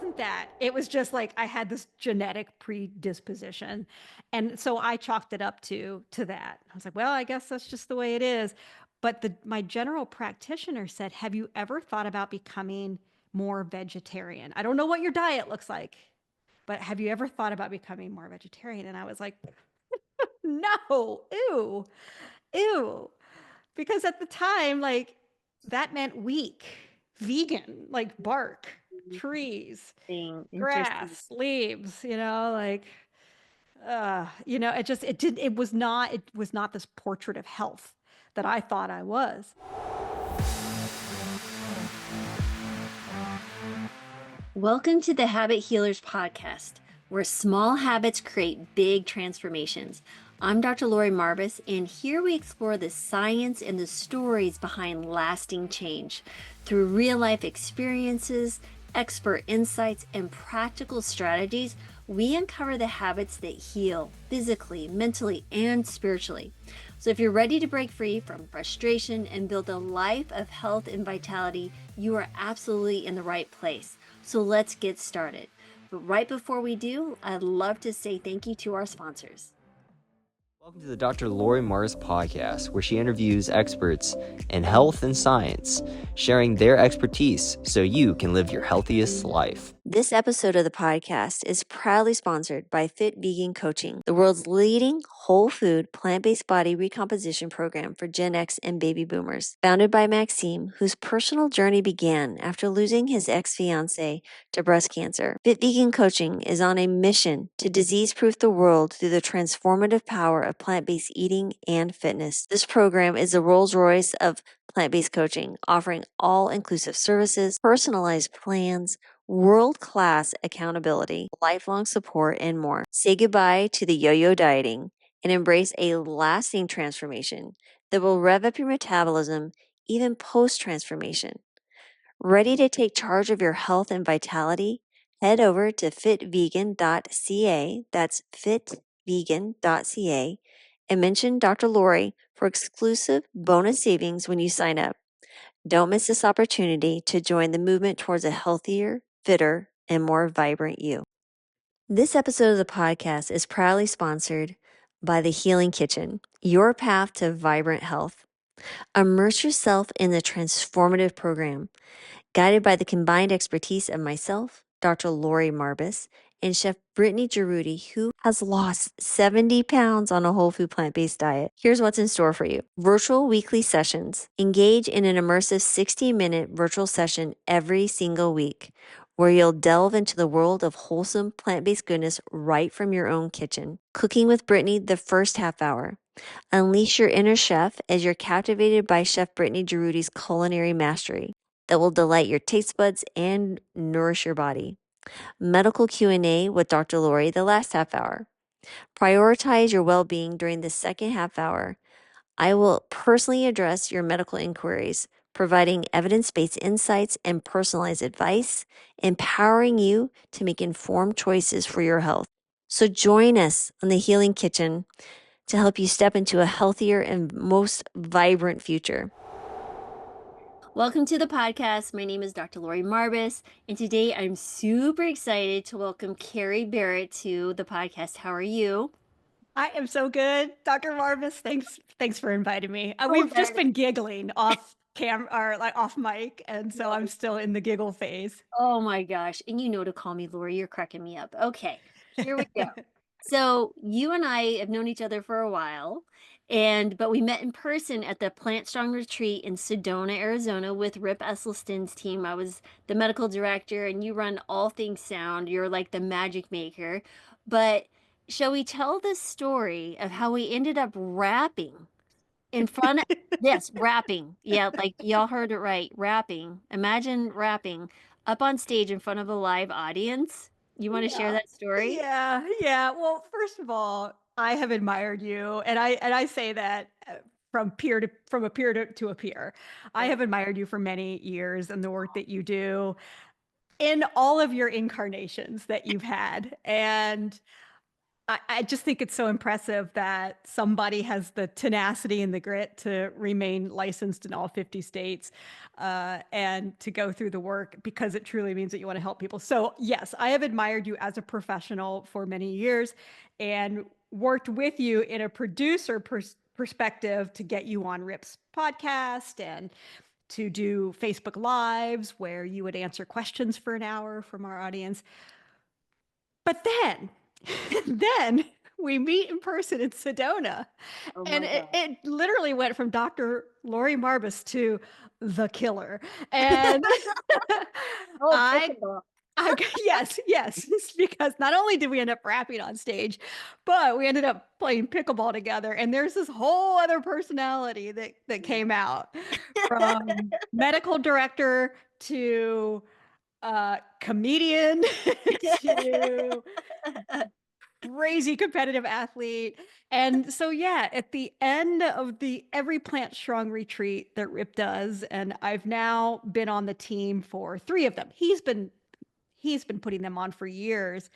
wasn't that. It was just like I had this genetic predisposition. And so I chalked it up to that. I was like, well, I guess that's just the way it is. But my general practitioner said, have you ever thought about becoming more vegetarian? I don't know what your diet looks like, but have you ever thought about becoming more vegetarian? And I was like, no, ew, ew. Because at the time, like that meant weak, vegan, like bark, trees, Interesting. grass, leaves, it was not this portrait of health that I thought I was. Welcome to the Habit Healers Podcast, where small habits create big transformations. I'm Dr. Lori Marbas, and here we explore the science and the stories behind lasting change. Through real life experiences, expert insights, and practical strategies, we uncover the habits that heal physically, mentally, and spiritually. So if you're ready to break free from frustration and build a life of health and vitality, you are absolutely in the right place. So let's get started. But right before we do, I'd love to say thank you to our sponsors. Welcome to the Dr. Lori Mars podcast, where she interviews experts in health and science, sharing their expertise so you can live your healthiest life. This episode of the podcast is proudly sponsored by Fit Vegan Coaching, the world's leading whole food, plant-based body recomposition program for Gen X and baby boomers. Founded by Maxime, whose personal journey began after losing his ex-fiancée to breast cancer, Fit Vegan Coaching is on a mission to disease-proof the world through the transformative power of plant-based eating and fitness. This program is the Rolls-Royce of plant-based coaching, offering all-inclusive services, personalized plans, world-class accountability, lifelong support, and more. Say goodbye to the yo-yo dieting and embrace a lasting transformation that will rev up your metabolism even post-transformation. Ready to take charge of your health and vitality? Head over to fitvegan.ca, that's fitvegan.ca, and mention Dr. Lori for exclusive bonus savings when you sign up. Don't miss this opportunity to join the movement towards a healthier, fitter, and more vibrant you. This episode of the podcast is proudly sponsored by The Healing Kitchen, your path to vibrant health. Immerse yourself in the transformative program, guided by the combined expertise of myself, Dr. Lori Marbas, and Chef Brittany Giroudi, who has lost 70 pounds on a whole food plant-based diet. Here's what's in store for you. Virtual weekly sessions. Engage in an immersive 60-minute virtual session every single week, where you'll delve into the world of wholesome plant-based goodness right from your own kitchen. Cooking with Brittany the first half hour. Unleash your inner chef as you're captivated by Chef Brittany Giroudi's culinary mastery that will delight your taste buds and nourish your body. Medical Q&A with Dr. Lori the last half hour. Prioritize your well-being during the second half hour. I will personally address your medical inquiries, providing evidence-based insights and personalized advice, empowering you to make informed choices for your health. So join us on the Healing Kitchen to help you step into a healthier and most vibrant future. Welcome to the podcast. My name is Dr. Lori Marbas, and today I'm super excited to welcome Carrie Barrett to the podcast. How are you? I am so good, Dr. Marvis. Thanks for inviting me. Oh, We've just been giggling off cam or like off mic, and so I'm still in the giggle phase. Oh my gosh. And you know to call me Lori. You're cracking me up. Okay, here we go. So you and I have known each other for a while, but we met in person at the Plant Strong Retreat in Sedona, Arizona with Rip Esselstyn's team. I was the medical director and you run all things sound. You're like the magic maker. But shall we tell the story of how we ended up rapping in front of yes, rapping. Yeah, like y'all heard it right. Rapping. Imagine rapping up on stage in front of a live audience. You want to share Yeah. that story? Yeah, yeah. Well, first of all, I have admired you, and I say that from a peer to a peer. I Oh, have admired you for many years and the work that you do in all of your incarnations that you've had. And I just think it's so impressive that somebody has the tenacity and the grit to remain licensed in all 50 states and to go through the work because it truly means that you want to help people. So, yes, I have admired you as a professional for many years and worked with you in a producer perspective to get you on Rip's podcast and to do Facebook Lives where you would answer questions for an hour from our audience. But then, then we meet in person in Sedona. Oh And my it, God. it literally went from Dr. Lori Marbas to the killer. And Oh, I, pickleball. yes, yes, because not only did we end up rapping on stage, but we ended up playing pickleball together. And there's this whole other personality that Yeah. came out from medical director to comedian to crazy competitive athlete. And so, yeah, at the end of the every Plant Strong retreat that Rip does, and I've now been on the team for 3 of them. He's been putting them on for years,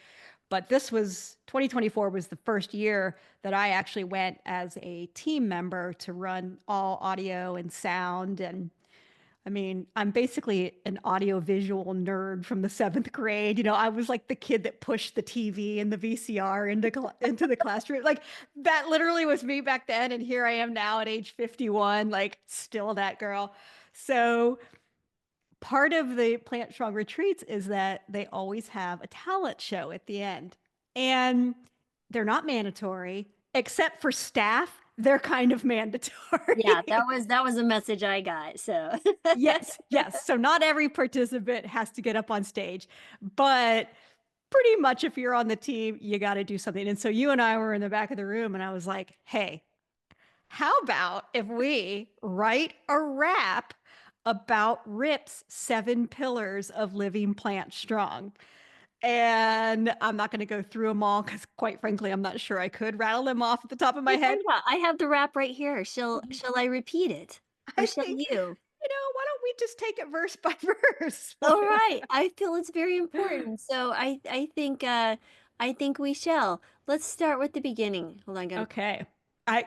but this was 2024 was the first year that I actually went as a team member to run all audio and sound. And I mean, I'm basically an audio-visual nerd from the 7th grade. I was like the kid that pushed the TV and the VCR into the classroom. Like that literally was me back then, and here I am now at age 51, like still that girl. So part of the Plant Strong retreats is that they always have a talent show at the end. And they're not mandatory, except for staff, they're kind of Yeah, mandatory. that was a message I got. So Yes, yes. So not every participant has to get up on stage, but pretty much if you're on the team, you got to do something. And so you and I were in the back of the room, and I was like, hey, how about if we write a rap about Rip's 7 pillars of living plant strong? And I'm not going to go through them all because, quite frankly, I'm not sure I could rattle them off at the top of my head. yeah, I have the rap right here. Shall I repeat it? Or I shall think, you? why don't we just take it verse by verse? All right. I feel it's very important. So I think we shall. Let's start with the beginning. Hold on, I gotta Okay. I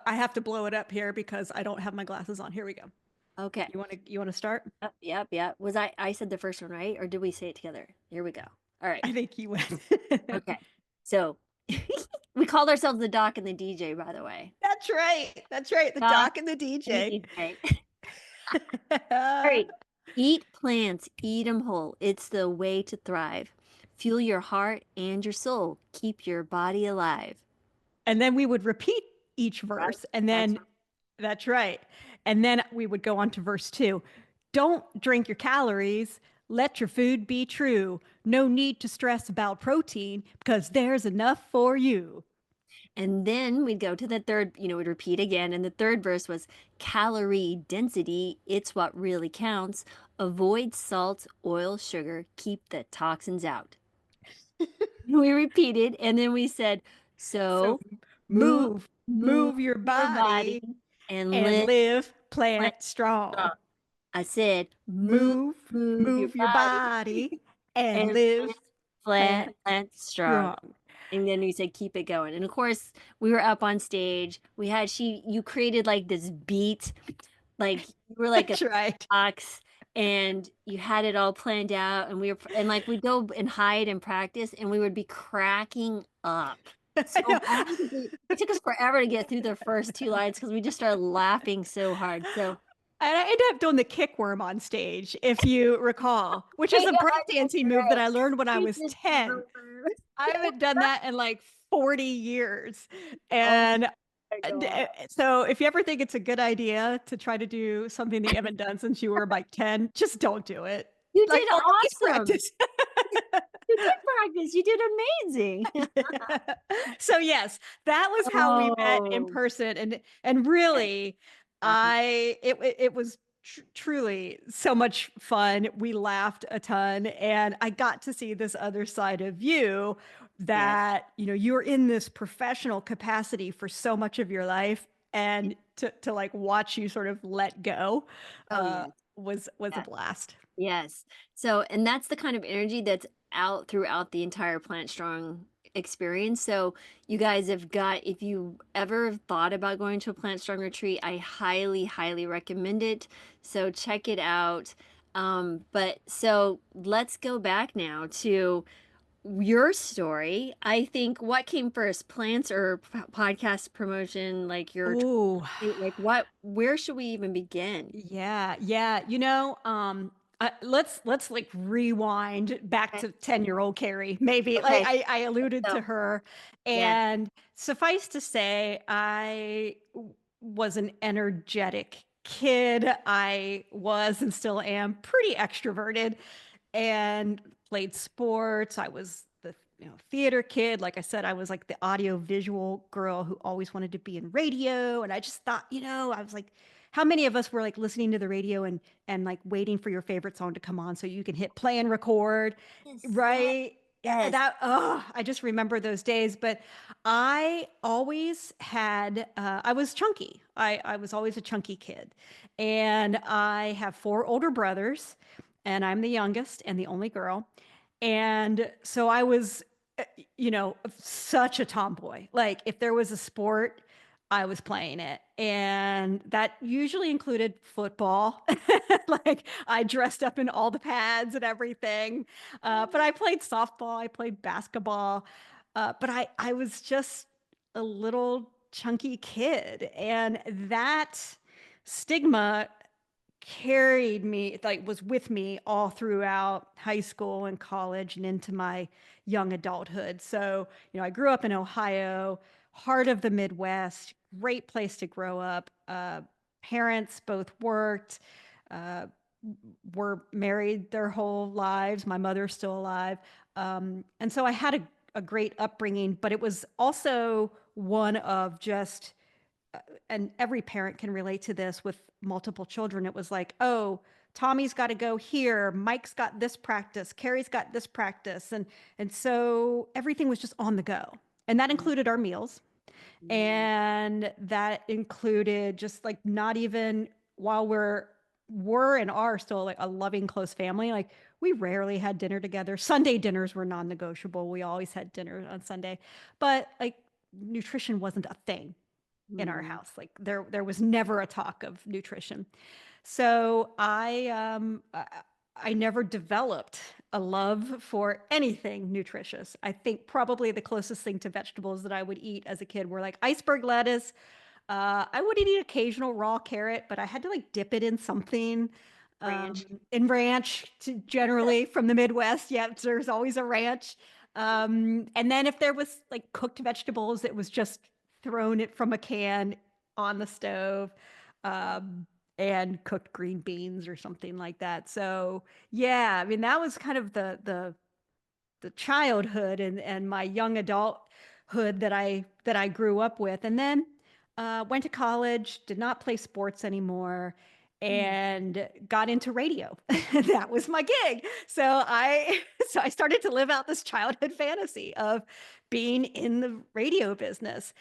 have to blow it up here because I don't have my glasses on. Here we go. okay. You want to start? Yep, yep. Was I said the first one, right? Or did we say it together? Here we go. All right. I think you went. Okay. So we called ourselves the Doc and the DJ, by the way. That's right. That's right. The Doc doc and the and the DJ. DJ. All right. Eat plants, eat them whole. It's the way to thrive. Fuel your heart and your soul. Keep your body alive. And then we would repeat each That's verse. And that's then that's right. And then we would go on to verse 2. Don't drink your calories. Let your food be true. No need to stress about protein because there's enough for you. And then we'd go to the third, we'd repeat again. And the third verse was calorie density. It's what really counts. Avoid salt, oil, sugar. Keep the toxins out. We repeated. And then we said, So so move, move move your your body body and and live live plant plant strong. strong. I said, Move, move your move your body body and and live plant, plant plant strong. strong. And then we said, keep it going. And of course, we were up on stage. You created like this beat, like you were like a That's right. box and you had it all planned out. And like we'd go and hide and practice and we would be cracking up. So I know. bad. It took us forever to get through the first 2 lines because we just started laughing so hard. So And I ended up doing the kick worm on stage, if you recall, which is I a know, I know, breakdancing move that right. I learned when I You was did 10. so well. I haven't done that in like 40 years. Oh And my God. so if you ever think it's a good idea to try to do something that you haven't done since you were like 10, just don't do it. You Like, did or at least awesome. practice. You did practice. You did amazing. So yes, that was how we met in Oh, person, and really, awesome. it was truly so much fun. We laughed a ton, and I got to see this other side of you Yeah. that you're in this professional capacity for so much of your life, and to like watch you sort of let go Oh, yeah. was a Yeah. blast. Yes. So, and that's the kind of energy that's out throughout the entire Plant Strong experience. So you guys have got, if you ever thought about going to a Plant Strong retreat, I highly, highly recommend it. So check it out. But so let's go back now to your story. I think what came first, plants or podcast promotion? Like your, Ooh. like what, where should we even begin? Yeah, yeah. Let's like rewind back Okay. to 10-year-old Kerri. Maybe like Okay. I alluded So, to her, yes. and suffice to say, was an energetic kid. I was and still am pretty extroverted and played sports. I was the theater kid. Like I said, I was like the audio visual girl who always wanted to be in radio. And I just thought, I was like, how many of us were like listening to the radio and like waiting for your favorite song to come on so you can hit play and record, Yes. Yes. right? Yeah, Yes. I just remember those days. But I always had, I was chunky. I was always a chunky kid. And I have four older brothers, and I'm the youngest and the only girl. And so I was, uh, such a tomboy. Like if there was a sport, I was playing it. And that usually included football. Like I dressed up in all the pads and everything. But I played softball, I played basketball. But I was just a little chunky kid. And that stigma carried me, like was with me all throughout high school and college and into my young adulthood. So, I grew up in Ohio, heart of the Midwest, great place to grow up. Parents both worked, uh, were married their whole lives. My mother's still alive. And so I had a great upbringing, but it was also one of just and every parent can relate to this with multiple children. It was like, oh, Tommy's got to go here. Mike's got this practice. Carrie's got this practice. And so everything was just on the go. And that included our meals. Mm. And that included just like not even while were and are still like a loving close family. Like we rarely had dinner together. Sunday dinners were non-negotiable. We always had dinner on Sunday. But like nutrition wasn't a thing in our Mm. house. Like there was never a talk of nutrition. So I never developed a love for anything nutritious. I think probably the closest thing to vegetables that I would eat as a kid were like iceberg lettuce. I would eat occasional raw carrot, but I had to like dip it in something. Ranch. In ranch, generally from the Midwest. Yeah, there's always a ranch. And then if there was like cooked vegetables, it was just thrown it from a can on the stove. And cooked green beans or something like that. So yeah, I mean that was kind of the childhood and my young adulthood that I grew up with. And then went to college, did not play sports anymore, Mm. and got into radio. That was my gig. So I started to live out this childhood fantasy of being in the radio business.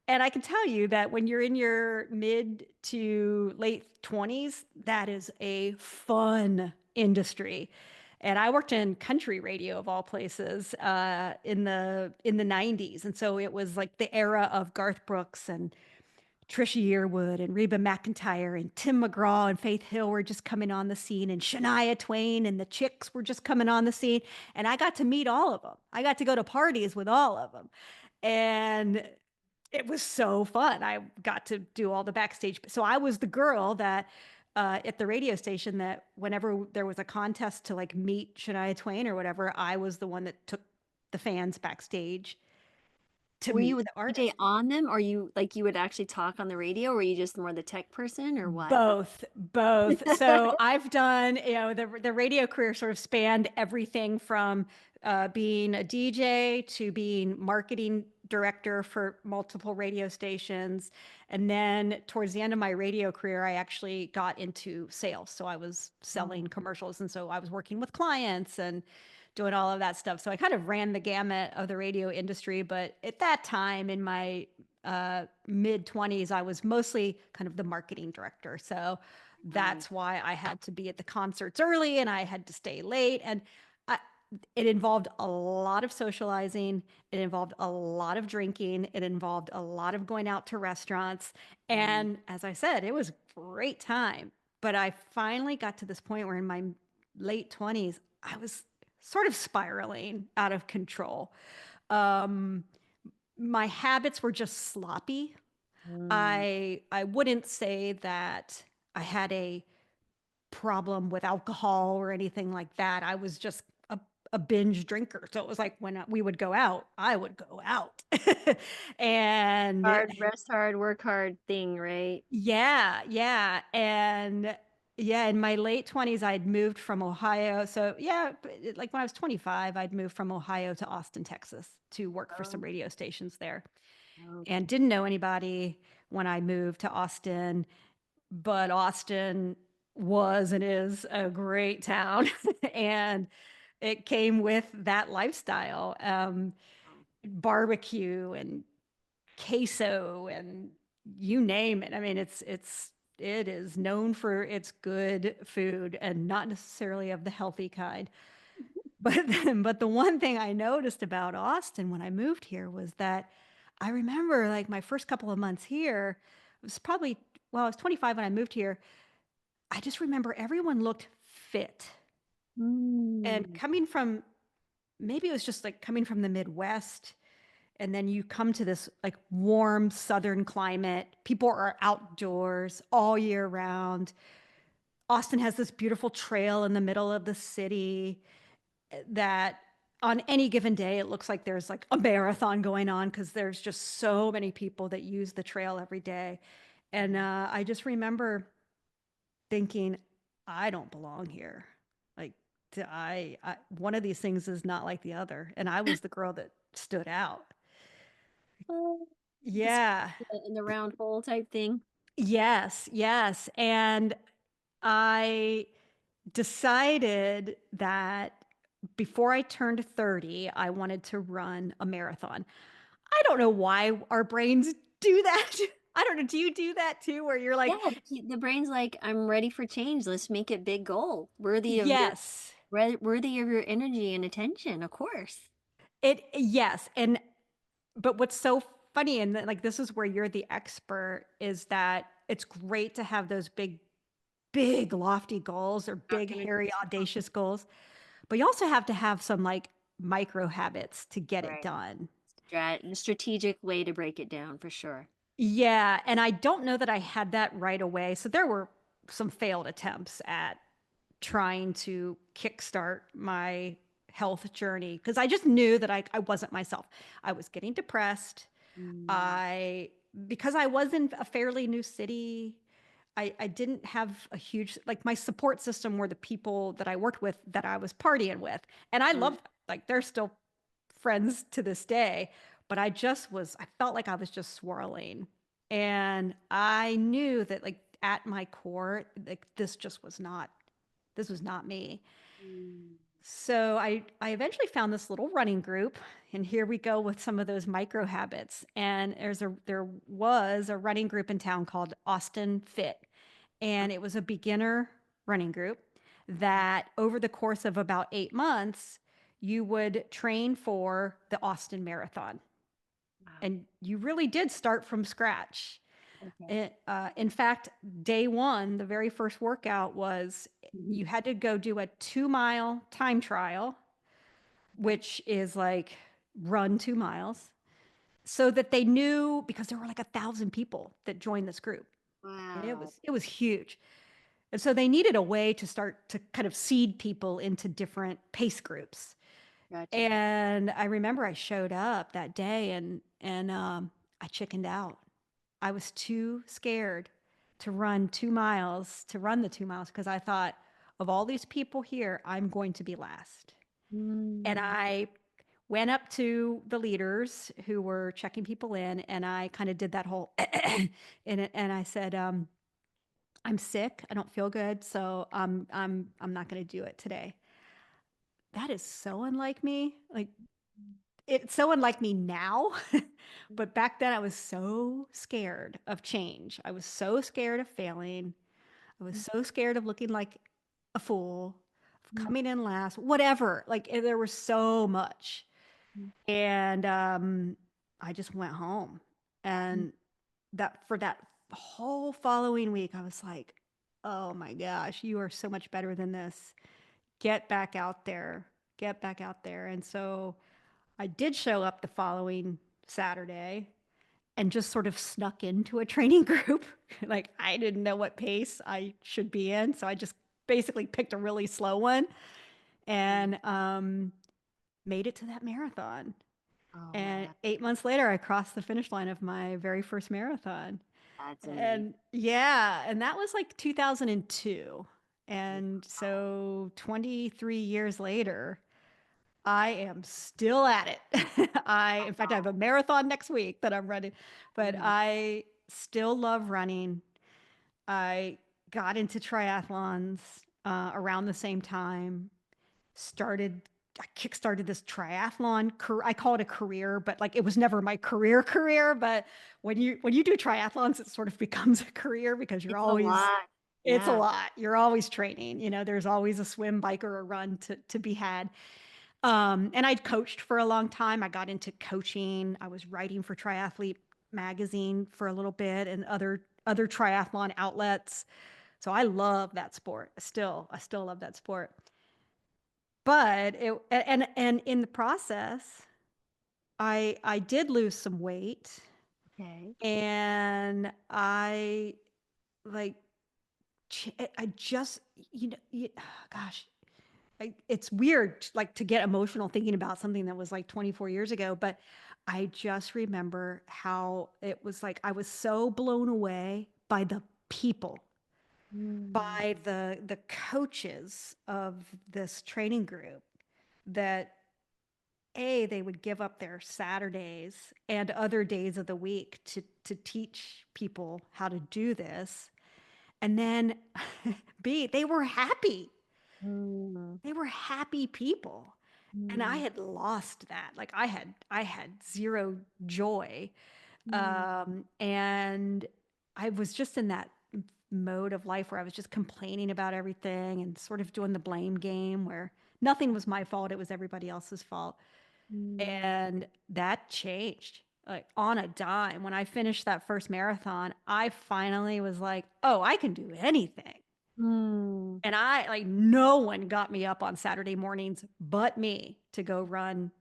And I can tell you that when you're in your mid to late 20s, that is a fun industry. And I worked in country radio of all places in the 90s. And so it was like the era of Garth Brooks and Trisha Yearwood and Reba McEntire and Tim McGraw and Faith Hill were just coming on the scene, and Shania Twain and the Chicks were just coming on the scene. And I got to meet all of them. I got to go to parties with all of them. And it was so fun. I got to do all the backstage. So I was the girl that at the radio station that whenever there was a contest to like meet Shania Twain or whatever, I was the one that took the fans backstage to Were you meet the the DJ artist. on them, or you like you would actually talk on the radio, or were you just more the tech person, or what? Both. So I've done, the radio career sort of spanned everything from being a DJ to being marketing director for multiple radio stations. And then towards the end of my radio career, I actually got into sales. So I was selling Oh, commercials. And so I was working with clients and doing all of that stuff. So I kind of ran the gamut of the radio industry. But at that time in my mid 20s, I was mostly kind of the marketing director. So wow. that's why I had to be at the concerts early and I had to stay late. And it involved a lot of socializing. It involved a lot of drinking. It involved a lot of going out to restaurants. Mm. And as I said, it was a great time. But I finally got to this point where in my late 20s, I was sort of spiraling out of control. Um, my habits were just sloppy. Mm. I wouldn't say that I had a problem with alcohol or anything like that. I was just a binge drinker. So it was like when we would go out, I would go out. And Hard, rest hard, work hard thing, right? yeah, yeah. And yeah, in my late 20s, I'd moved from Ohio. So yeah, like when I was 25, I'd moved from Ohio to Austin, Texas to work for some Oh, radio stations there and okay. didn't know anybody when I moved to Austin, but Austin was and is a great town. And it came with that lifestyle, barbecue and queso and you name it. I mean, it is known for its good food and not necessarily of the healthy kind. But but the one thing I noticed about Austin when I moved here was that I remember like my first couple of months here, it was probably, well, I was 25 when I moved here. I just remember everyone looked fit. And Mm. coming from, maybe it was just like coming from the Midwest, and then you come to this like warm southern climate. People are outdoors all year round. Austin has this beautiful trail in the middle of the city that on any given day it looks like there's like a marathon going on because there's just so many people that use the trail every day. And I just remember thinking, I don't belong here. Like, one of these things is not like the other. And I was the girl that stood out. Oh, the Yeah. square in the round hole type thing. Yes. Yes. And I decided that before I turned 30, I wanted to run a marathon. I don't know why our brains do that. I don't know. Do you do that too, where you're like, Yeah, the brain's like, I'm ready for change. Let's make it big goal. yes, Worthy of your energy and attention, of course. yes. And but what's so funny, and like this is where you're the expert, is that it's great to have those big lofty goals or Not big gonna hairy audacious goals, but you also have to have some like micro habits to get it right. done. Strategic way to break it down for sure. Yeah, and I don't know that I had that right away. So there were some failed attempts at trying to kickstart my health journey because I just knew that I wasn't myself. I was getting depressed. Mm. I Because I was in a fairly new city, I didn't have a huge like my support system were the people that I worked with that I was partying with. And I love Mm. them. Like they're still friends to this day, but I felt like I was just swirling. And I knew that like at my core, like this was not me. Mm. So I eventually found this little running group, and here we go with some of those micro habits. And there was a running group in town called Austin Fit, and it was a beginner running group that over the course of about 8 months, you would train for the Austin Marathon, Wow. and you really did start from scratch. Okay. In fact, day one, the very first workout was Mhm. you had to go do a 2 mile time trial, Okay. which is like run 2 miles, so that they knew because there were like 1,000 people that joined this group, and Wow. it was huge. And so they needed a way to start to kind of seed people into different pace groups. Gotcha. And I remember I showed up that day and I chickened out. I was too scared to run 2 miles, to run the 2 miles, because I thought of all these people here, I'm going to be last. And Mm. I went up to the leaders who were checking people in, and I kind of did that whole and I said, I'm sick. I don't feel good, so I'm not going to do it today. That is so unlike me. Like it's so unlike me now. But back then I was so scared of change. I was so scared of failing. I was so scared of looking like a fool. coming in last, whatever. Like there was so much. And I just went home. And that for that whole following week, I was like, oh my gosh, you are so much better than this. Get back out there. Get back out there. And so I did show up the following Saturday and just sort of snuck into a training group. Like I didn't know what pace I should be in. So I just basically picked a really slow one and made it to that marathon. Oh, And wow. 8 months later, I crossed the finish line of my very first marathon. That's amazing. And yeah, and that was like 2002. And so 23 years later, I am still at it. In fact, I have a marathon next week that I'm running, but Mhm. I still love running. I got into triathlons around the same time, started I kickstarted this triathlon. I call it a career, but like it was never my career. But when you do triathlons, it sort of becomes a career because It's a lot. it's a Yeah. lot. You're always training. You know, there's always a swim, bike, or a run to be had. And I'd coached for a long time. I got into coaching. I was writing for Triathlete magazine for a little bit and other triathlon outlets. So I love that sport. I still love that sport. But and in the process, I did lose some weight Okay. and I like I just gosh, it's weird like to get emotional thinking about something that was like 24 years ago, but I just remember how it was like I was so blown away by the people, Mm. by the coaches of this training group that they would give up their Saturdays and other days of the week to teach people how to do this. And then B, they were happy. Mm. They were happy people. And I Mm. had lost that. Like I had zero joy. Mm. And I was just in that mode of life where I was just complaining about everything and sort of doing the blame game where nothing was my fault, it was everybody else's fault. Mm. And that changed like on a dime. When I finished that first marathon, I finally was like, oh, I can do anything. Mm. And I like no one got me up on Saturday mornings but me to go run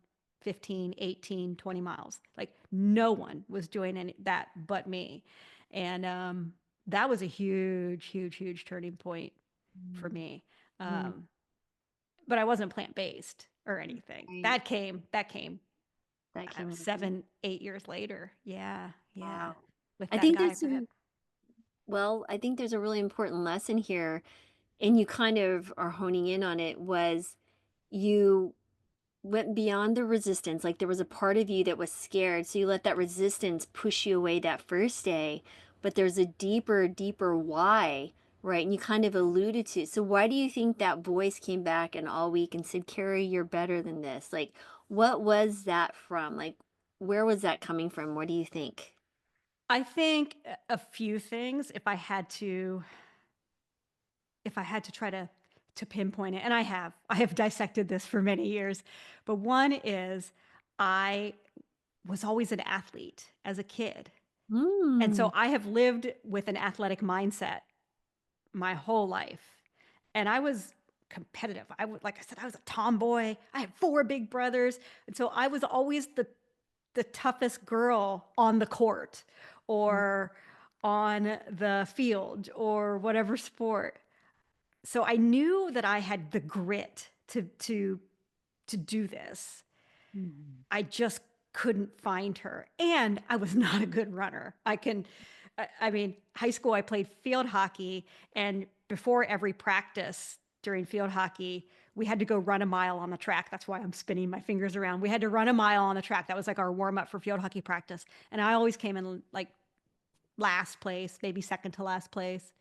15, 18, 20 miles. Like no one was doing that but me. And that was a huge turning point for Mm. me. Mm. Um, but I wasn't plant-based or anything. Right. That came That came later. 7, 8 years later. Yeah, yeah. Wow. With I that think guy there's that, some, well, I think there's a really important lesson here, and you kind of are honing in on it, was you went beyond the resistance. Like there was a part of you that was scared, so you let that resistance push you away that first day. But there's a deeper why, right? And you kind of alluded to. So why do you think that voice came back and all week and said, "Kerri, you're better than this"? Like, what was that from? Like, where was that coming from? What do you think? I think a few things if I had to try to pinpoint it, and I have dissected this for many years, but one is I was always an athlete as a kid. And Mm. so I have lived with an athletic mindset my whole life. And I was competitive. Like I said, I was a tomboy. I had four big brothers. And so I was always the toughest girl on the court or on the field or whatever sport. So I knew that I had the grit to do this. Mm. I just couldn't find her. And I was not a good runner. I mean, high school, I played field hockey. And before every practice during field hockey, we had to go run a mile on the track. That's why I'm spinning my fingers around. We had to run a mile on the track. That was like our warm up for field hockey practice. And I always came in like last place, maybe second to last place.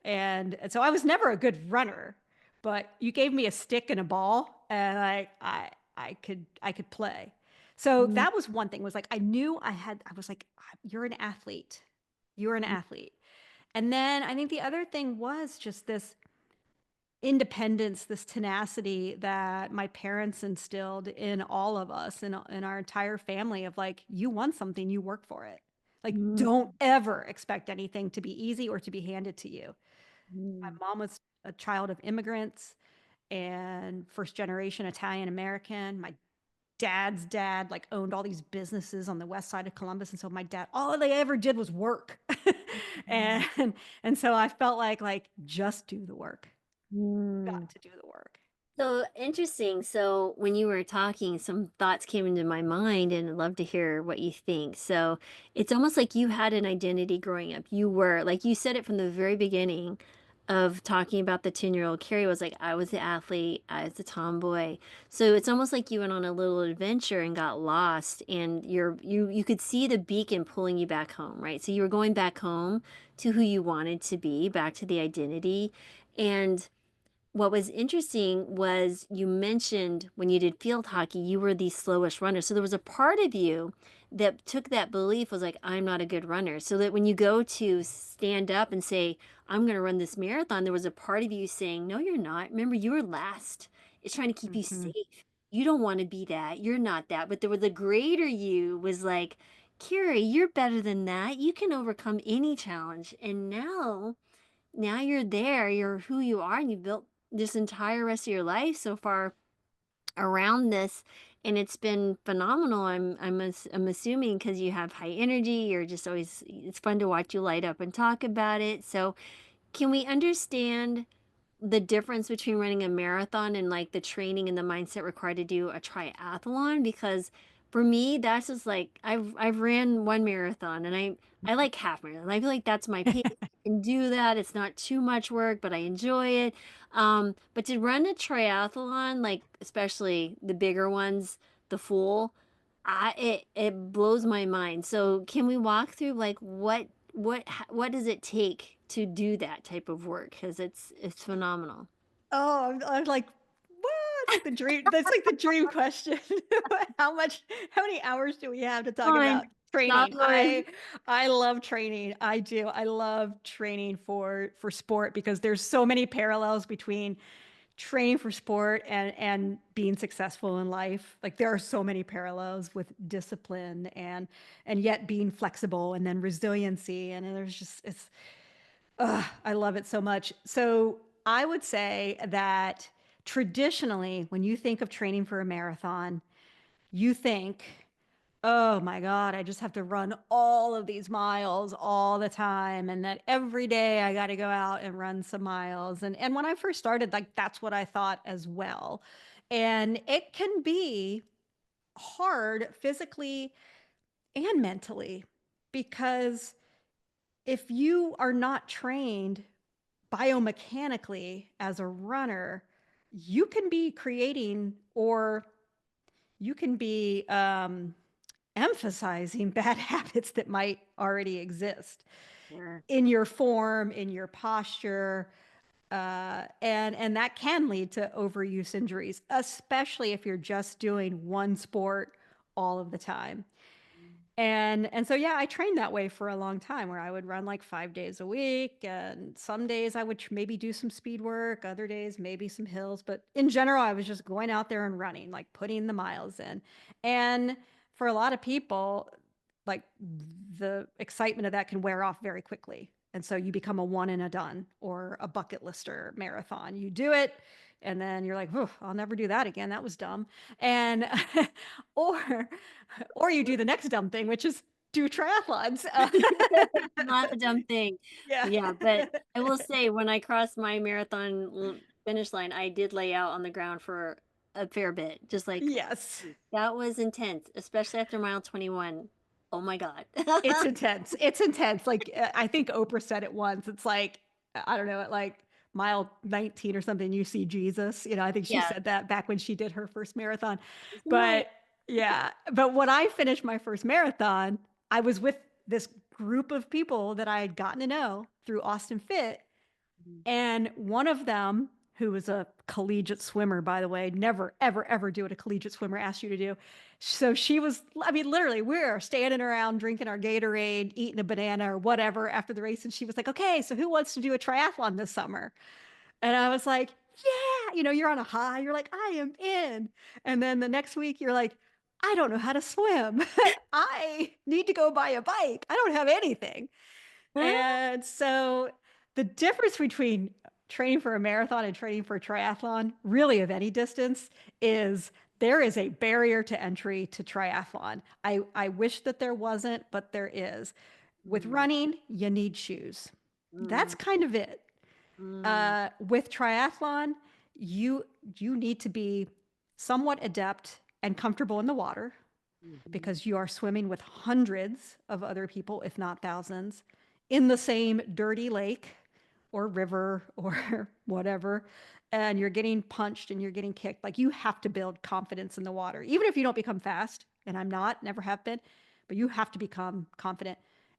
And so I was never a good runner, but you gave me a stick and a ball, and I could play. So Mm. that was one thing. Was like I knew I was like, you're an athlete, you're an athlete. And then I think the other thing was just this. independence, this tenacity that my parents instilled in all of us, in our entire family of like, you want something, you work for it. Like, Mm, don't ever expect anything to be easy or to be handed to you. My mm, mom was a child of immigrants and first generation Italian American. My dad's dad like owned all these businesses on the west side of Columbus, and so my dad, all they ever did was work. mm, and and so I felt like just do the work. mm. Got to do the work. So interesting. So when you were talking, some thoughts came into my mind, and I'd love to hear what you think. So it's almost like you had an identity growing up. You were, like you said it from the very beginning of talking about the 10-year-old. Kerri was like, I was the athlete, I was the tomboy. So it's almost like you went on a little adventure and got lost, and you could see the beacon pulling you back home, right? So you were going back home to who you wanted to be, back to the identity. And what was interesting was you mentioned when you did field hockey, you were the slowest runner. So there was a part of you that took that belief, was like, I'm not a good runner. So that when you go to stand up and say, I'm going to run this marathon, there was a part of you saying, no, you're not. Remember, you were last. It's trying to keep you Hmm. safe. You don't want to be that. You're not that. But there was a greater you was like, Kerri, you're better than that. You can overcome any challenge. And now you're there, you're who you are, and you built this entire rest of your life so far around this, and it's been phenomenal. I'm assuming because you have high energy, you're just always, it's fun to watch you light up and talk about it. So can we understand the difference between running a marathon and like the training and the mindset required to do a triathlon? Because for me, that's just like I've ran one marathon, and I like half marathon. I feel like that's my pace. I can do that. It's not too much work, but I enjoy it. But to run a triathlon, like especially the bigger ones, the full, it blows my mind. So can we walk through like what does it take to do that type of work? Because it's phenomenal. Oh, I'm like, what? It's like the dream. That's like the dream question. How many hours do we have to talk On about training? Dolores. I love training. I do. I love training for sport because there's so many parallels between training for sport and being successful in life. Like there are so many parallels with discipline and yet being flexible and then resiliency. And there's just I love it so much. So I would say that traditionally, when you think of training for a marathon, you think, oh my God, I just have to run all of these miles all the time. And that every day I got to go out and run some miles. And when I first started, like that's what I thought as well. And it can be hard physically and mentally because if you are not trained biomechanically as a runner, you can be creating or you can be emphasizing bad habits that might already exist Sure. in your form, in your posture. And that can lead to overuse injuries, especially if you're just doing one sport all of the time. And so yeah, I trained that way for a long time where I would run like 5 days a week. And some days I would maybe do some speed work, other days maybe some hills. But in general, I was just going out there and running, like putting the miles in. And for a lot of people, like the excitement of that can wear off very quickly. And so you become a one and a done or a bucket lister marathon. You do it and then you're like, oh, I'll never do that again. That was dumb. And or or you do the next dumb thing, which is do triathlons. Not a dumb thing. Yeah. Yeah, but I will say when I crossed my marathon finish line, I did lay out on the ground for a fair bit. Just like Yes. that was intense, especially after mile 21. Oh my God. It's intense. It's intense. Like I think Oprah said it once. It's like I don't know, at like mile 19 or something, you see Jesus. I think she Yeah. said that back when she did her first marathon. Isn't that But yeah, but when I finished my first marathon, I was with this group of people that I had gotten to know through Austin Fit. right? And one of them, who was a collegiate swimmer, by the way, never, ever, ever do what a collegiate swimmer asks you to do. So she was, I mean, literally, we were standing around drinking our Gatorade, eating a banana or whatever after the race. And she was like, okay, so who wants to do a triathlon this summer? And I was like, yeah, you're on a high. You're like, I am in. And then the next week you're like, I don't know how to swim. I need to go buy a bike. I don't have anything. And so the difference between training for a marathon and training for a triathlon, really of any distance, is there is a barrier to entry to triathlon. I wish that there wasn't, but there is. With Mm, running, you need shoes. That's mm, kind of it. mm, With triathlon, you you need to be somewhat adept and comfortable in the water mhm, because you are swimming with hundreds of other people, if not thousands, in the same dirty lake or river or whatever. And you're getting punched and you're getting kicked. Like you have to build confidence in the water, even if you don't become fast. And I'm not, never have been, but you have to become confident.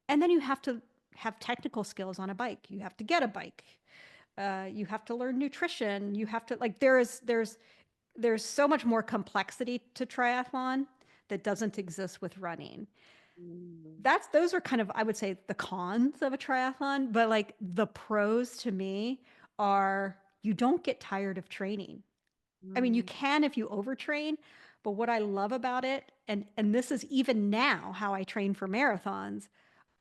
And then you have to have technical skills on a bike. You have to get a bike. You have to learn nutrition. You have to like there's so much more complexity to triathlon that doesn't exist with running. mm, Those are kind of, I would say, the cons of a triathlon, but like the pros to me are you don't get tired of training. I mean, you mm, can if you overtrain, but what I love about it, and this is even now how I train for marathons,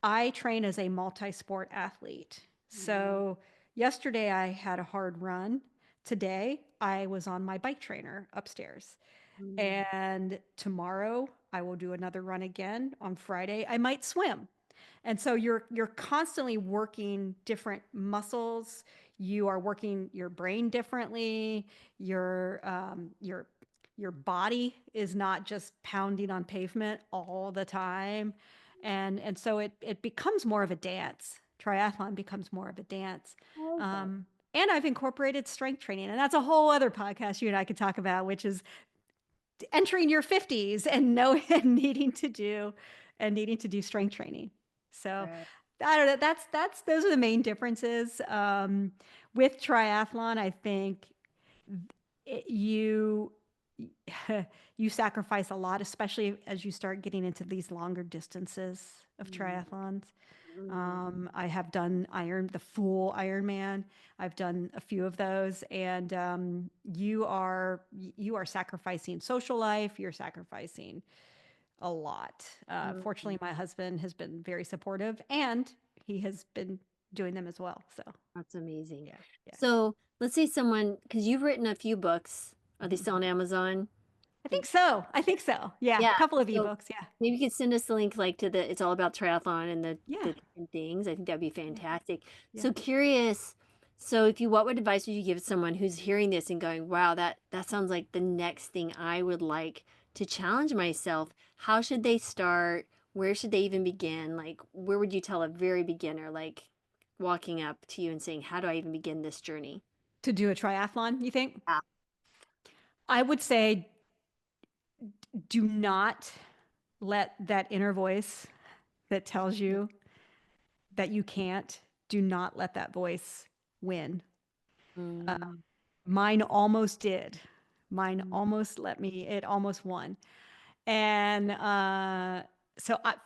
I train as a multi-sport athlete. mm, So yesterday I had a hard run. Today I was on my bike trainer upstairs. mm, And tomorrow I will do another run again. On Friday I might swim. And so you're constantly working different muscles. You are working your brain differently. Your body is not just pounding on pavement all the time, and so it becomes more of a dance. Triathlon becomes more of a dance. I like that. And I've incorporated strength training, and that's a whole other podcast you and I could talk about, which is entering your 50s and know and needing to do strength training. So Right. I don't know. That's those are the main differences. With triathlon, I think you you sacrifice a lot, especially as you start getting into these longer distances of Mm, triathlons. mm, I have done the full Ironman. I've done a few of those, and you are sacrificing social life. You're sacrificing a lot. mm. Fortunately, my husband has been very supportive, and he has been doing them as well. So That's amazing. yeah, yeah. So let's say someone, because you've written a few books. Are they Mhm. still on Amazon? I The, think so. I think so. Yeah, a yeah. couple of So ebooks. Yeah, maybe you could send us the link like to the It's All About Triathlon and yeah, the different things. I think that'd be yeah, fantastic. yeah. So curious. So if you, what would advice would you give someone who's hearing this and going, wow, that sounds like the next thing I would like to challenge myself. How should they start? Where should they even begin? Like, where would you tell a very beginner, like walking up to you and saying, how do I even begin this journey? To do a triathlon, you think? Yeah. I would say do not let that inner voice that tells you that you can't, do not let that voice win. Uh, Mm, Mine almost did. Mine mm, almost let me, it almost won. And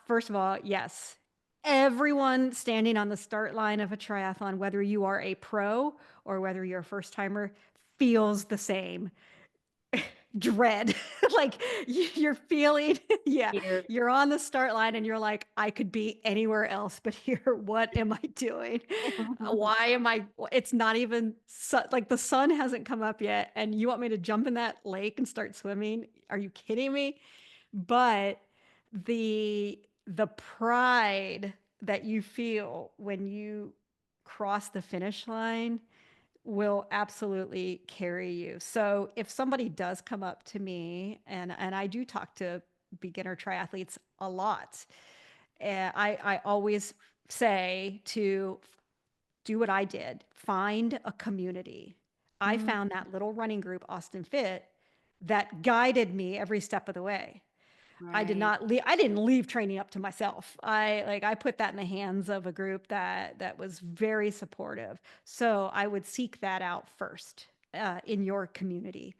first of all, yes, everyone standing on the start line of a triathlon, whether you are a pro or whether you're a first timer, feels the same dread. Like you're feeling, yeah, here. you're on the start line and you're like, I could be anywhere else but here. What am I doing? Why am I? It's not even like the sun hasn't come up yet, and you want me to jump in that lake and start swimming? Are you kidding me? But the pride that you feel when you cross the finish line will absolutely carry you. So if somebody does come up to me, and I do talk to beginner triathletes a lot, and I always say to do what I did, find a community. I Mm, found that little running group, Austin Fit, that guided me every step of the way. right. I didn't leave training up to myself. I put that in the hands of a group that was very supportive. So I would seek that out first in your community,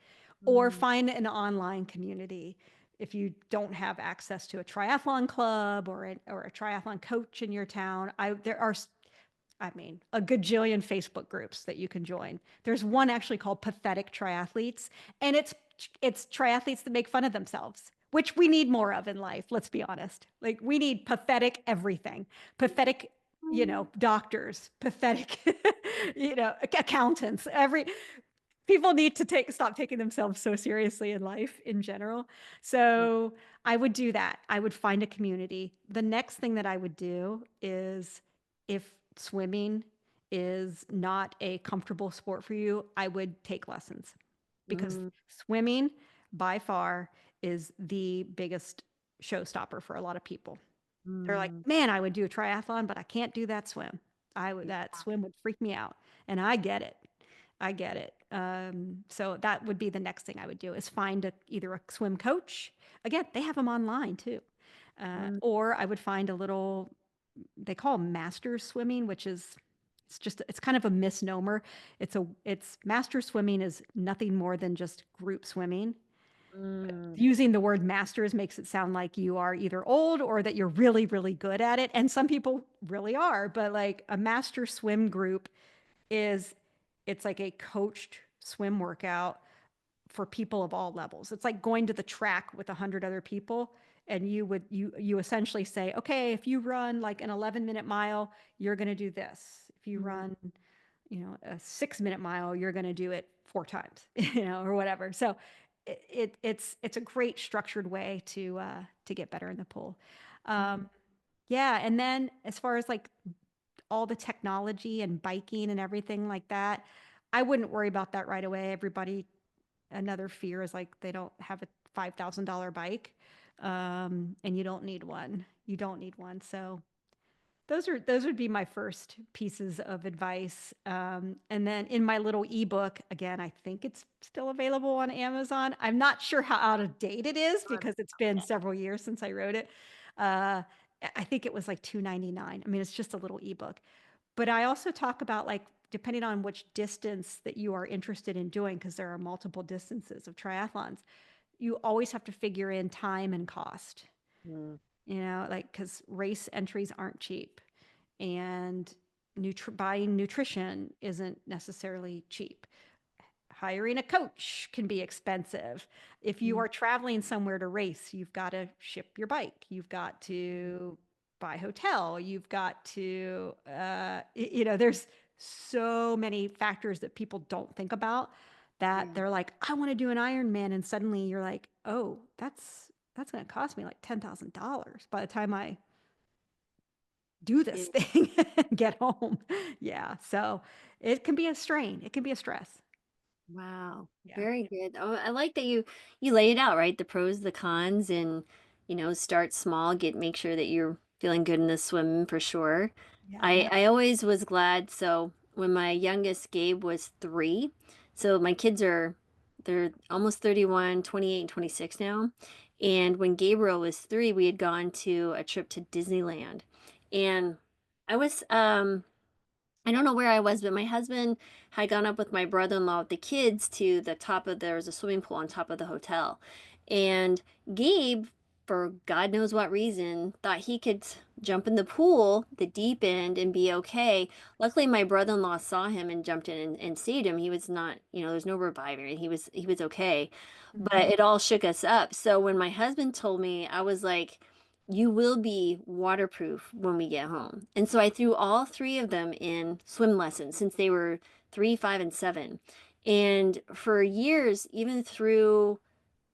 or Mm, find an online community. If you don't have access to a triathlon club or a triathlon coach in your town, there are I mean, a gajillion Facebook groups that you can join. There's one actually called Pathetic Triathletes, and it's triathletes that make fun of themselves, which we need more of in life, let's be honest. Like we need pathetic everything. Pathetic, doctors, pathetic, accountants. Every people need to stop taking themselves so seriously in life in general. So I would do that. I would find a community. The next thing that I would do is if swimming is not a comfortable sport for you, I would take lessons because Mm, swimming by far is the biggest showstopper for a lot of people. They're like, mm, man, I would do a triathlon, but I can't do that swim. That swim would freak me out. And I get it. I get it. So that would be the next thing I would do is find either a swim coach. Again, they have them online too. mm, Or I would find a little, they call them master swimming, it's kind of a misnomer. It's master swimming is nothing more than just group swimming. mm. Using the word masters makes it sound like you are either old or that you're really, really good at it. And some people really are, but like a master swim group is it's like a coached swim workout for people of all levels. It's like going to the track with 100 other people and you essentially say, okay, if you run like an 11-minute mile, you're going to do this. If you Mm. run, a 6-minute mile, you're going to do it 4 times, or whatever. So it's a great structured way to get better in the pool. Um, yeah, and then as far as like all the technology and biking and everything like that, I wouldn't worry about that right away. Another fear is like they don't have a $5,000 bike, and you don't need one. You don't need one. So those would be my first pieces of advice. And then in my little ebook, again, I think it's still available on Amazon. I'm not sure how out of date it is because it's been several years since I wrote it. Uh, I think it was like $2.99. I mean, it's just a little ebook. But I also talk about like depending on which distance that you are interested in doing, because there are multiple distances of triathlons, you always have to figure in time and cost, Mm. like because race entries aren't cheap and buying nutrition isn't necessarily cheap. Hiring a coach can be expensive. If you Mm. are traveling somewhere to race, you've got to ship your bike. You've got to buy hotel. You've got to, there's so many factors that people don't think about that Yeah. they're like, I want to do an Ironman. And suddenly you're like, oh, that's going to cost me like $10,000 by the time I do this Yeah. thing and get home. Yeah. So it can be a strain. It can be a stress. Wow. Yeah. Very good. Oh, I like that you lay it out, right? The pros, the cons, and start small, make sure that you're feeling good in the swim for sure. Yeah. I always was glad. So when my youngest Gabe was 3, so my kids they're almost 31, 28, and 26 now. And when Gabriel was 3, we had gone to a trip to Disneyland. And I was I don't know where I was, but my husband had gone up with my brother-in-law with the kids to the top of there was a swimming pool on top of the hotel. And Gabe, for God knows what reason, thought he could jump in the pool, the deep end, and be okay. Luckily, my brother-in-law saw him and jumped in and saved him. He was not, there's no reviving. He was okay. But Mhm. it all shook us up. So when my husband told me, I was like, you will be waterproof when we get home. And so I threw all 3 of them in swim lessons since they were 3, 5, and 7. And for years, even through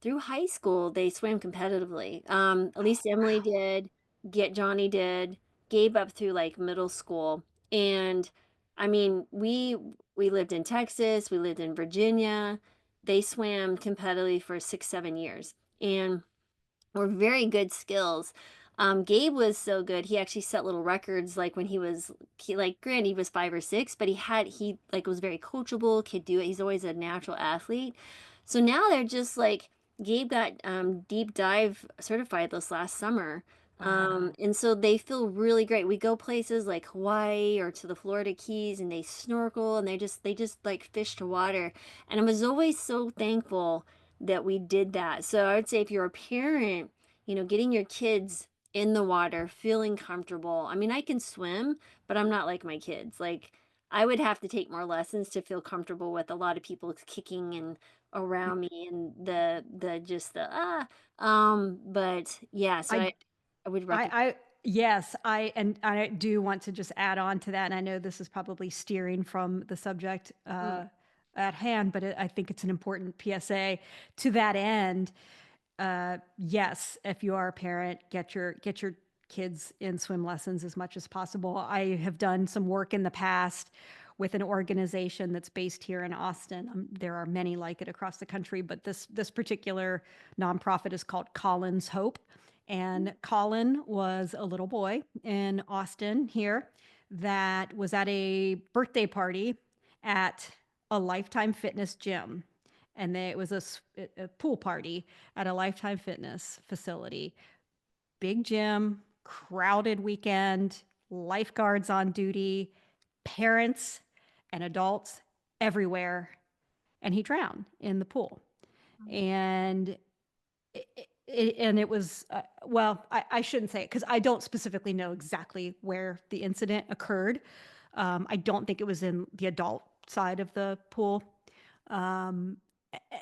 high school, they swam competitively. At least Emily did, get Johnny did, Gabe up through like middle school. And I mean, we lived in Texas, we lived in Virginia. They swam competitively for 6, 7 years. And were very good skills. Gabe was so good. He actually set little records like when granted he was 5 or 6, but he like was very coachable, could do it. He's always a natural athlete. So now they're just like Gabe got deep dive certified this last summer. Wow. And so they feel really great. We go places like Hawaii or to the Florida Keys and they snorkel and they just like fish to water. And I was always so thankful that we did that. So I would say if you're a parent, getting your kids in the water, feeling comfortable. I mean, I can swim, but I'm not like my kids. Like, I would have to take more lessons to feel comfortable with a lot of people kicking and around me and the just the but yeah, so I I would recommend. I yes, and I do want to just add on to that. And I know this is probably steering from the subject Mm, at hand, but I think it's an important PSA to that end. Yes, if you are a parent, get your kids in swim lessons as much as possible. I have done some work in the past with an organization that's based here in Austin. There are many like it across the country, but this particular nonprofit is called Colin's Hope. And Colin was a little boy in Austin here that was at a birthday party at a Lifetime Fitness gym. And it was a pool party at a Lifetime Fitness facility. Big gym, crowded weekend, lifeguards on duty, parents and adults everywhere. And he drowned in the pool. And it was well, I shouldn't say it because I don't specifically know exactly where the incident occurred. I don't think it was in the adult side of the pool. Um,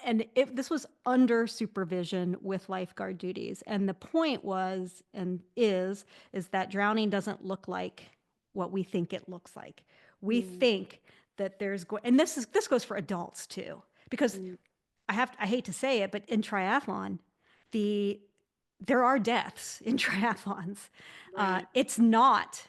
and this was under supervision with lifeguard duties. And the point was and is that drowning doesn't look like what we think it looks like. We mm, think that and this goes for adults too, because mm, I hate to say it, but in triathlon, the there are deaths in triathlons. right. It's not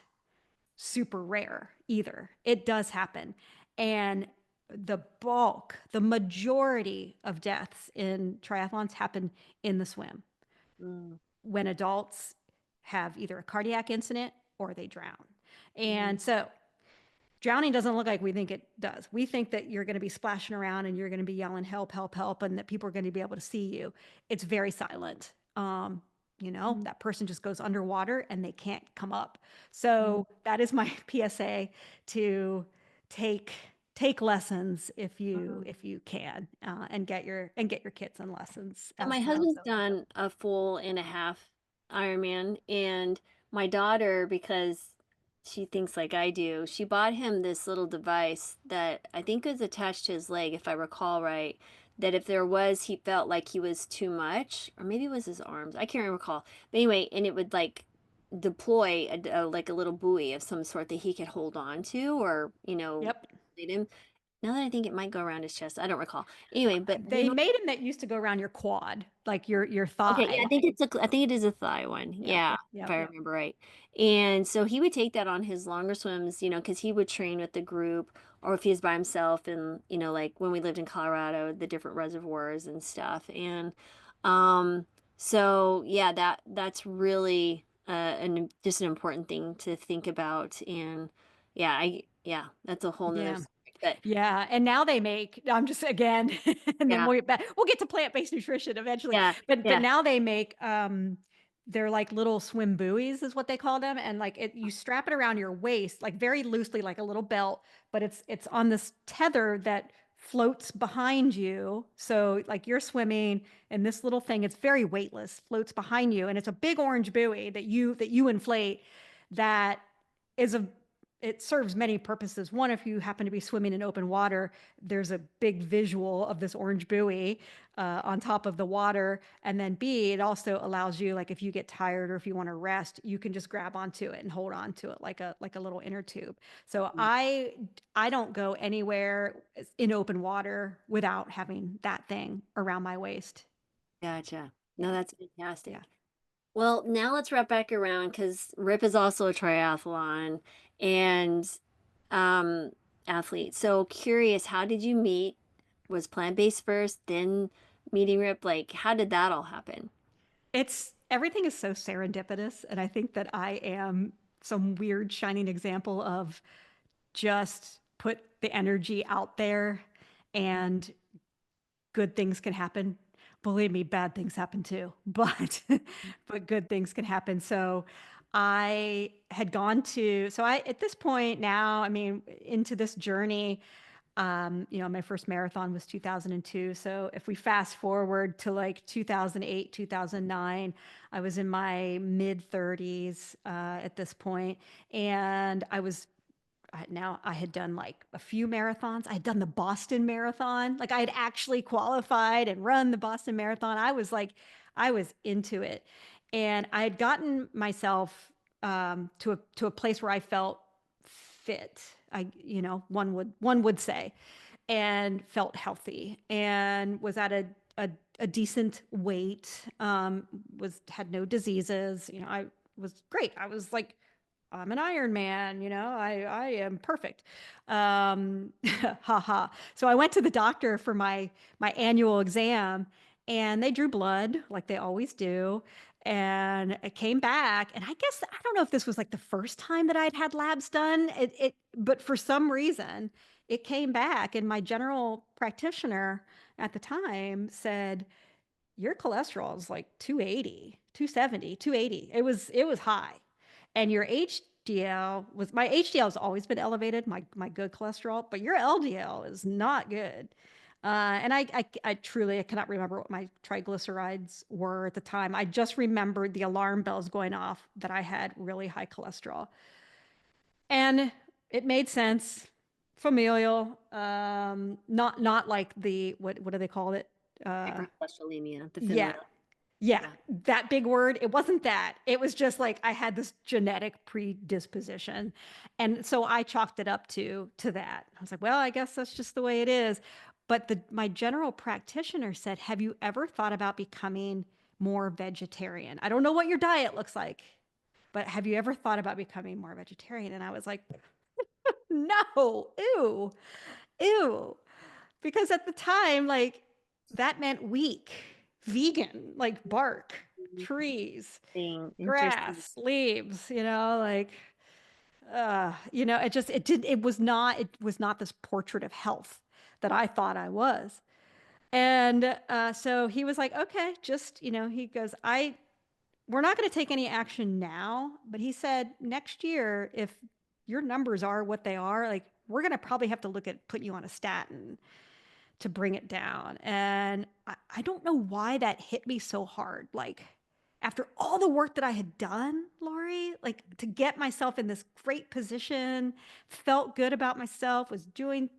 super rare either. It does happen. And the majority of deaths in triathlons happen in the swim Mm, when adults have either a cardiac incident or they drown. mm, And so drowning doesn't look like we think it does. We think that you're going to be splashing around and you're going to be yelling help, help, help, and that people are going to be able to see you. It's very silent. mm, That person just goes underwater and they can't come up. mm, So that is my PSA to take take lessons mm. if you can and get your kids in lessons So as my well. husband's done a full and a half Ironman, and my daughter, because she thinks like I do, she bought him this little device that I think is attached to his leg, if I recall right. That if there was, he felt like he was too much, or maybe it was his arms. I can't recall. But anyway, and it would like deploy like a little buoy of some sort that he could hold on to, or Yep. lead him. Now that I think it might go around his chest, I don't recall. Anyway, but you They know. made them that used to go around your quad, like your Okay, yeah, thigh. I think it is a thigh one. Yep. Yeah, if Yep. I remember right. And so he would take that on his longer swims, because he would train with the group or if he was by himself and, like when we lived in Colorado, the different reservoirs and stuff. And um so yeah, that's really just an important thing to think about. And yeah, that's a whole nother Yeah. subject. But Yeah, and now they make I'm just again, and then yeah, we'll get to plant-based nutrition eventually, yeah, but yeah. now they make they're like little swim buoys is what they call them, and like you strap it around your waist like very loosely like a little belt, but it's on this tether that floats behind you. So like you're swimming and this little thing, it's very weightless, floats behind you, and it's a big orange buoy that you inflate that is a it serves many purposes. One, if you happen to be swimming in open water, there's a big visual of this orange buoy on top of the water. And then B, it also allows you, like if you get tired or if you want to rest, you can just grab onto it and hold on to it like a little inner tube. So I don't go anywhere in open water without having that thing around my waist. Gotcha. No, Yeah. that's Yeah. fantastic. Well, now let's wrap back around because Rip is also a triathlon and um athlete. So curious, how did you meet? Was plant-based first, then meeting Rip? Like, how did that all happen? It's everything is so serendipitous. And I think that I am some weird shining example of just put the energy out there and good things can happen. Believe me, bad things happen too, but but good things can happen. So I had gone to so I at this point now, I mean, into this journey, My first marathon was 2002. So if we fast forward to like 2008, 2009, I was in my mid 30s at this point, and I had done like a few marathons. I had done the Boston Marathon. Like I had actually qualified and run the Boston Marathon. I was into it, and I had gotten myself to a place where I felt fit. One would say, and felt healthy, and was at a decent weight. Had no diseases. I was great. I was like, I'm an Iron Man, I am perfect. Ha ha. So I went to the doctor for my annual exam, and they drew blood like they always do. And it came back, and I guess I don't know if this was like the first time that I'd had labs done. But for some reason, it came back, and my general practitioner at the time said, your cholesterol is like 280, 270, 280. It was high. And your HDL was my HDL has always been elevated, my good cholesterol, but your LDL is not good. And I truly I cannot remember what my triglycerides were at the time. I just remembered the alarm bells going off that I had really high cholesterol. And it made sense. Familial, not like the what do they call it? Hypercholesterolemia, the Yeah, familial. yeah, Yeah. that big word. It wasn't that. It was just like I had this genetic predisposition. And so I chalked it up to that. I was like, well, I guess that's just the way it is. But my general practitioner said, have you ever thought about becoming more vegetarian? I don't know what your diet looks like, but have you ever thought about becoming more vegetarian? And I was like, no, ew, ew. Because at the time, like that meant weak, vegan, like bark, trees, Interesting. Interesting. grass, leaves, it was not this portrait of health that I thought I was. And so he was like, okay, just, he goes, we're not going to take any action now, but he said next year, if your numbers are what they are, like we're going to probably have to look at putting you on a statin to bring it down. And I don't know why that hit me so hard. Like, after all the work that I had done, Lori, like to get myself in this great position, felt good about myself, was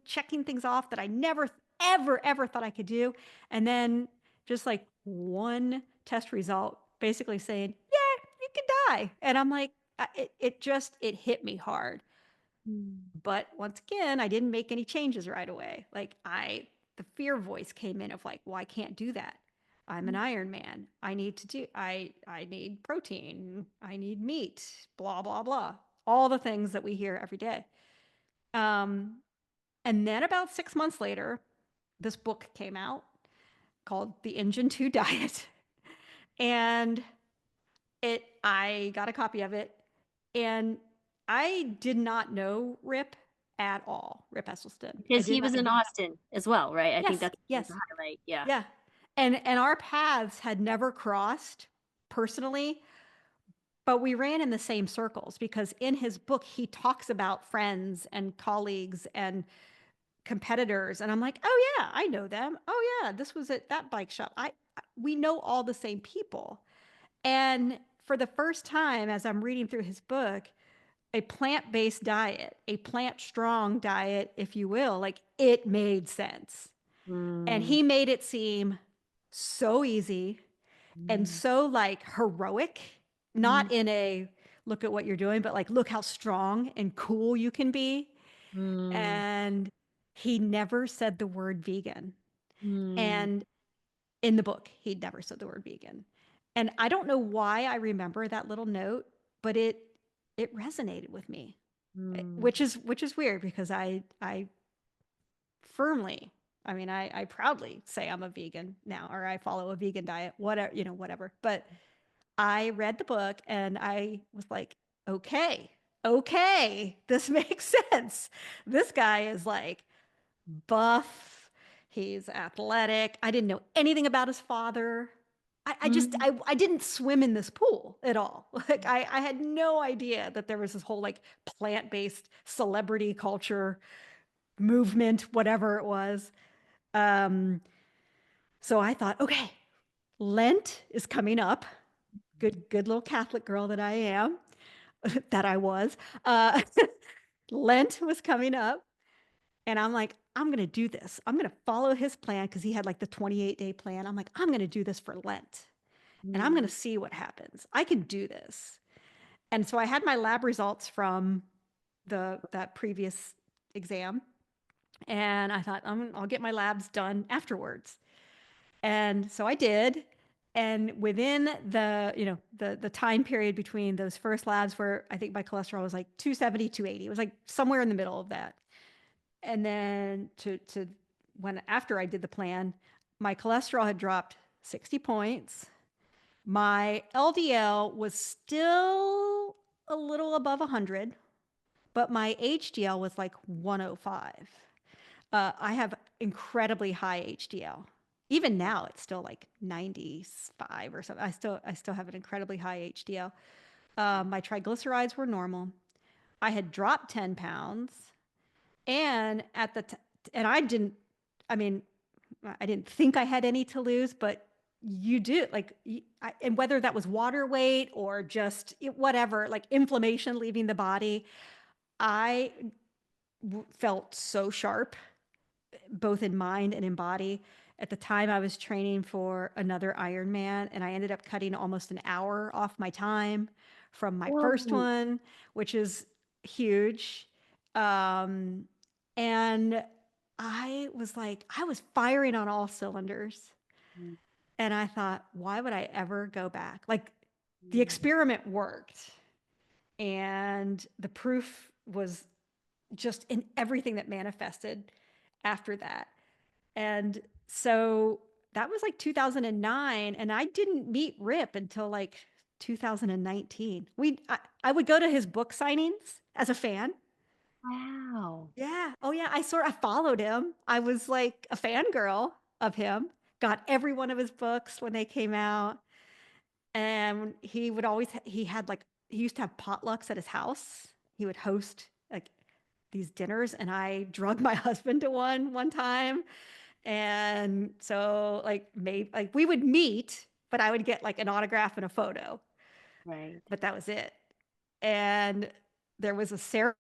checking things off that I never, ever, ever thought I could do. And then just like one test result basically saying, yeah, you can die. And I'm like, it hit me hard. Mm. But once again, I didn't make any changes right away. The fear voice came in of like, well, I can't do that. I'm an Iron Man. I need protein. I need meat, blah, blah, blah. All the things that we hear every day. Um, and then about 6 months later, this book came out called The Engine 2 Diet. And I got a copy of it, and I did not know Rip at all, Rip Esselstyn. I Because did he not. was in Austin as well, right? I think Yes, that's the yes, highlight. Yeah. yeah. And our paths had never crossed personally, but we ran in the same circles because in his book he talks about friends and colleagues and competitors, and I'm like, oh yeah, I know them. Oh yeah, this was at that bike shop. We know all the same people. And for the first time, as I'm reading through his book, a plant-based diet, a plant-strong diet, if you will, like it made sense. And Mm, he made it seem so easy and mm, so like heroic, mm, not in a look at what you're doing, but like look how strong and cool you can be. mm, And he never said the word vegan. mm, And in the book, he never said the word vegan. And I don't know why I remember that little note, but it resonated with me, mm, which is weird because I firmly, I proudly say I'm a vegan now, or I follow a vegan diet, whatever, whatever. But I read the book and I was like, okay, this makes sense. This guy is like buff. He's athletic. I didn't know anything about his father. mm, I didn't swim in this pool at all. Like I had no idea that there was this whole like plant-based celebrity culture. movement, whatever it was. Um, so I thought, okay, Lent is coming up. Good little Catholic girl that I am, that I was. Uh, Lent was coming up, and I'm like, I'm gonna do this. I'm gonna follow his plan because he had like the 28-day plan. I'm like, I'm gonna do this for Lent, and I'm gonna Mm. see what happens. I can do this. And so I had my lab results from the that previous exam, and I thought I'll get my labs done afterwards. And so I did. And within the, the time period between those first labs where I think my cholesterol was like 270, 280, it was like somewhere in the middle of that. And then to when after I did the plan, my cholesterol had dropped 60 points. My LDL was still a little above 100, but my HDL was like 105. I have incredibly high HDL. Even now, it's still like 95 or something. I still have an incredibly high HDL. My triglycerides were normal. I had dropped 10 pounds, and and I didn't. I mean, I didn't think I had any to lose, but you do like, and whether that was water weight or just whatever, like inflammation leaving the body, I felt so sharp both in mind and in body. At the time, I was training for another Ironman, and I ended up cutting almost an hour off my time from my first Whoa. one, which is huge. Um, and I was like, I was firing on all cylinders. Mm. And I thought, why would I ever go back? Like, the Mm. experiment worked, and the proof was just in everything that manifested after that. And so that was like 2009, and I didn't meet Rip until like 2019. I would go to his book signings as a fan. Wow. Yeah. Oh yeah, I sort of followed him. I was like a fangirl of him. Got every one of his books when they came out. And he would always he had like he used to have potlucks at his house. He would host like these dinners, and I drug my husband to one time. And so like maybe like we would meet, but I would get like an autograph and a photo, Right. but that was it. And there was a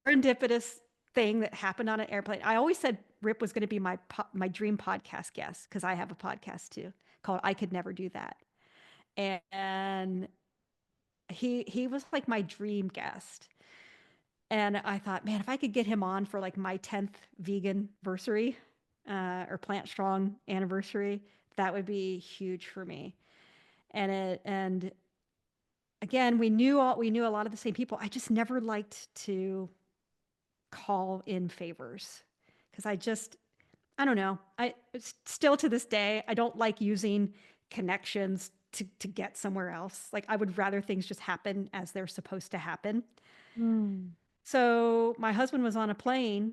serendipitous thing that happened on an airplane. I always said Rip was going to be my dream podcast guest because I have a podcast too called I Could Never Do That. And he was like my dream guest. And I thought, man, if I could get him on for like my 10th vegan anniversary, or Plant Strong anniversary, that would be huge for me. And again, we knew a lot of the same people. I just never liked to call in favors because I don't know. Still to this day, I don't like using connections to get somewhere else. Like I would rather things just happen as they're supposed to happen. Mm. So my husband was on a plane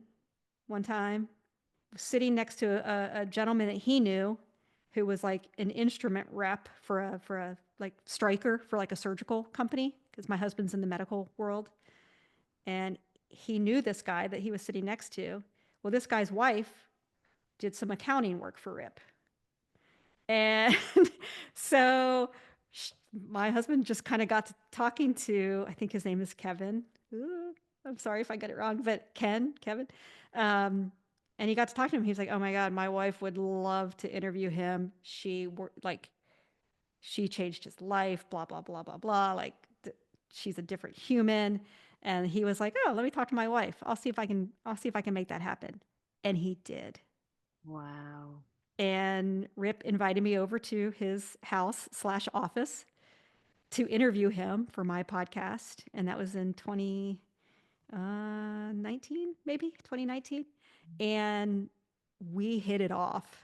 one time, sitting next to a gentleman that he knew, who was like an instrument rep for a like striker for like a surgical company because my husband's in the medical world, and he knew this guy that he was sitting next to. Well, this guy's wife did some accounting work for Rip, and so my husband just kind of got to talking to, I think his name is Kevin. Ooh, I'm sorry if I got it wrong, but Kevin. Um, and he got to talk to him. He was like, "Oh my God, my wife would love to interview him. She changed his life, blah, blah, blah, blah, blah. Like, she's a different human." And he was like, "Oh, let me talk to my wife. I'll see if I can make that happen." And he did. Wow. And Rip invited me over to his house slash office to interview him for my podcast. And that was in 2019, maybe 2019. And we hit it off.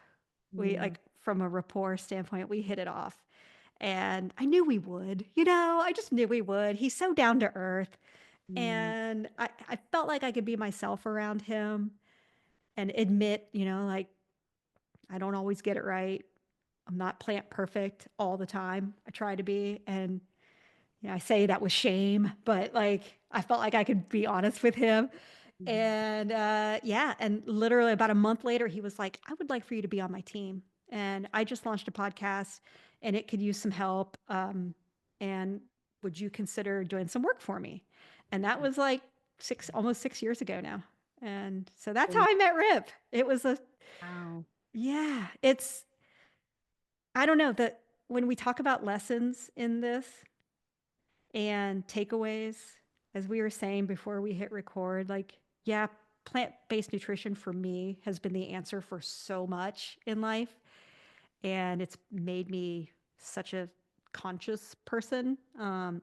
We Mm. like from a rapport standpoint, we hit it off. And I knew we would, I just knew we would. He's so down to earth. Mm. And I felt like I could be myself around him and admit, like I don't always get it right. I'm not plant perfect all the time. I try to be. And I say that with shame, but like I felt like I could be honest with him. And yeah, and literally about a month later, he was like, I would like for you to be on my team. And I just launched a podcast and it could use some help. And would you consider doing some work for me? And that was like almost 6 years ago now. And so that's how I met Rip. It was Wow. yeah, I don't know that when we talk about lessons in this and takeaways, as we were saying before we hit record, like, yeah, plant-based nutrition for me has been the answer for so much in life. And it's made me such a conscious person.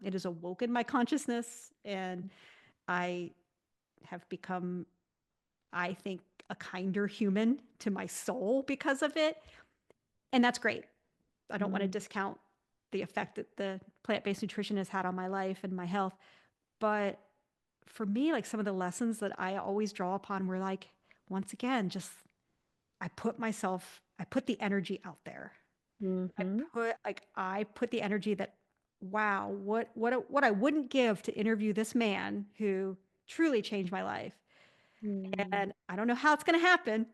It has awoken my consciousness, and I have become, I think, a kinder human to my soul because of it. And that's great. I don't want to discount the effect that the plant-based nutrition has had on my life and my health. But for me, like some of the lessons that I always draw upon were like, once again, just I put the energy out there. Mm-hmm. I put the energy that, wow, what I wouldn't give to interview this man who truly changed my life. And I don't know how it's going to happen.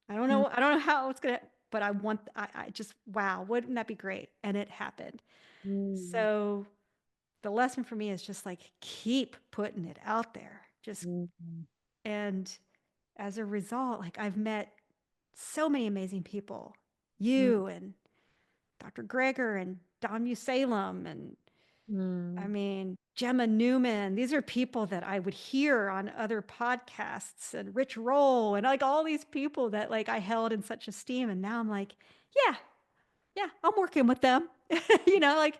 I don't know how it's going to, but I just, wow, wouldn't that be great? And it happened. So the lesson for me is just like, keep putting it out there. Just, and as a result, like I've met so many amazing people, you and Dr. Greger and Don Musalem and I mean, Gemma Newman. These are people that I would hear on other podcasts and Rich Roll and like all these people that like I held in such esteem. And now I'm like, yeah, yeah, I'm working with them, like,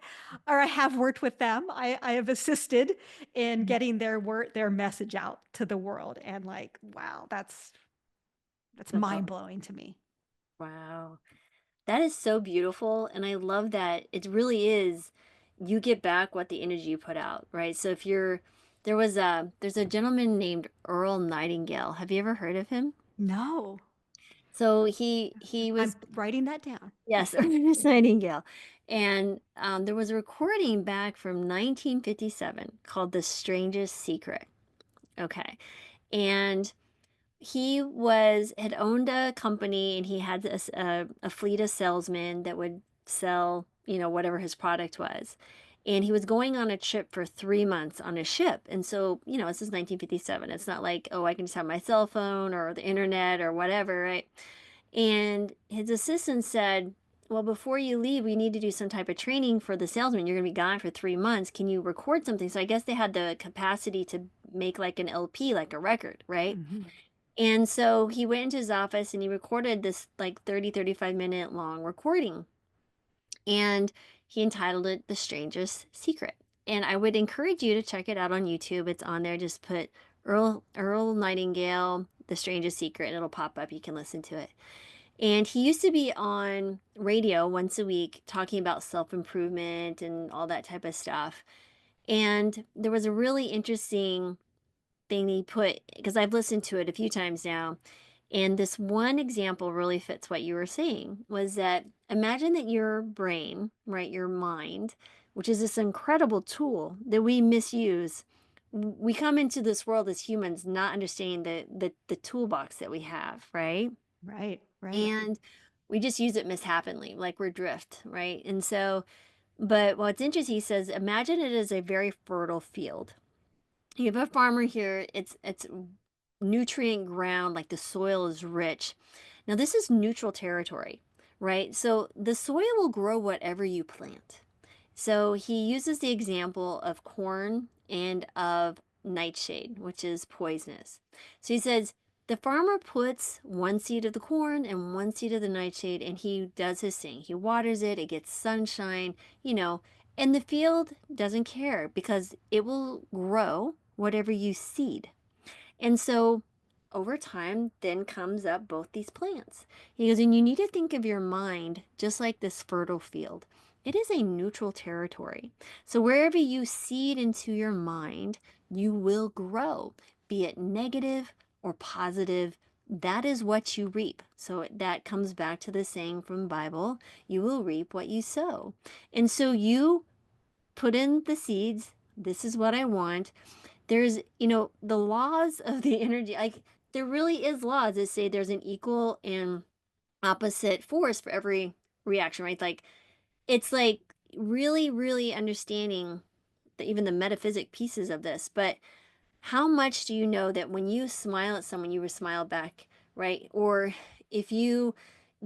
or I have worked with them. I have assisted in getting their message out to the world. And like, wow, that's That's mind all. blowing to me. Wow. That is so beautiful. And I love that it really is, you get back what the energy you put out, right? So if you're, there's a gentleman named Earl Nightingale. Have you ever heard of him? No, So he I'm was, writing that down. yes, Ernest Nightingale. And there was a recording back from 1957 called The Strangest Secret. Okay. And had owned a company, and he had a fleet of salesmen that would sell, whatever his product was. And he was going on a trip for 3 months on a ship. And so, this is 1957. It's not like, oh, I can just have my cell phone or the internet or whatever, right? And his assistant said, well, before you leave, we need to do some type of training for the salesman. You're going to be gone for 3 months. Can you record something? So I guess they had the capacity to make like an LP, like a record, right? Mhm. And so he went into his office and he recorded this like 35-minute long recording. And he entitled it The Strangest Secret. And I would encourage you to check it out on YouTube. It's on there. Just put Earl Nightingale, The Strangest Secret, and it'll pop up. You can listen to it. And he used to be on radio once a week talking about self-improvement and all that type of stuff. And there was a really interesting thing he put, because I've listened to it a few times now, and this one example really fits what you were saying, was that imagine that your brain, right, your mind, which is this incredible tool that we misuse. We come into this world as humans not understanding the toolbox that we have, right? Right, right. And we just use it mishapenly, like we're drift, right? And so, but what's interesting, he says, imagine it as a very fertile field. You have a farmer here, it's nutrient ground, like the soil is rich. Now this is neutral territory, right? So the soil will grow whatever you plant. So he uses the example of corn and of nightshade, which is poisonous. So he says the farmer puts one seed of the corn and one seed of the nightshade, and he does his thing. He waters it, it gets sunshine, and the field doesn't care because it will grow whatever you seed. And so over time, then comes up both these plants. He goes, and you need to think of your mind just like this fertile field. It is a neutral territory. So wherever you seed into your mind, you will grow, be it negative or positive. That is what you reap. So that comes back to the saying from Bible, you will reap what you sow. And so you put in the seeds. This is what I want. there's, the laws of the energy, like there really is laws that say there's an equal and opposite force for every reaction, right? Like it's like really, really understanding even the metaphysic pieces of this. But how much do you know that when you smile at someone, you will smile back, right? Or if you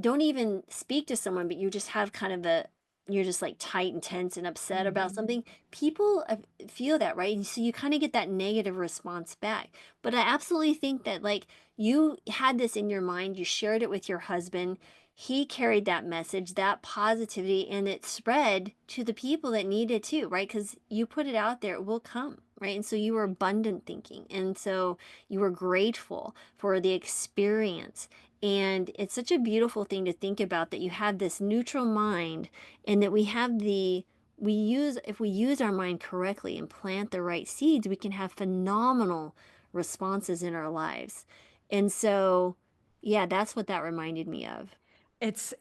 don't even speak to someone, but you just have kind of you're just like tight and tense and upset about Mhm. something, people feel that, right? And so you kind of get that negative response back. But I absolutely think that, like, you had this in your mind, you shared it with your husband. He carried that message, that positivity, and it spread to the people that need it too, right? Because you put it out there, it will come, right? And so you were abundant thinking. And so you were grateful for the experience. And it's such a beautiful thing to think about, that you have this neutral mind, and that if we use our mind correctly and plant the right seeds, we can have phenomenal responses in our lives. And so, yeah, that's what that reminded me of.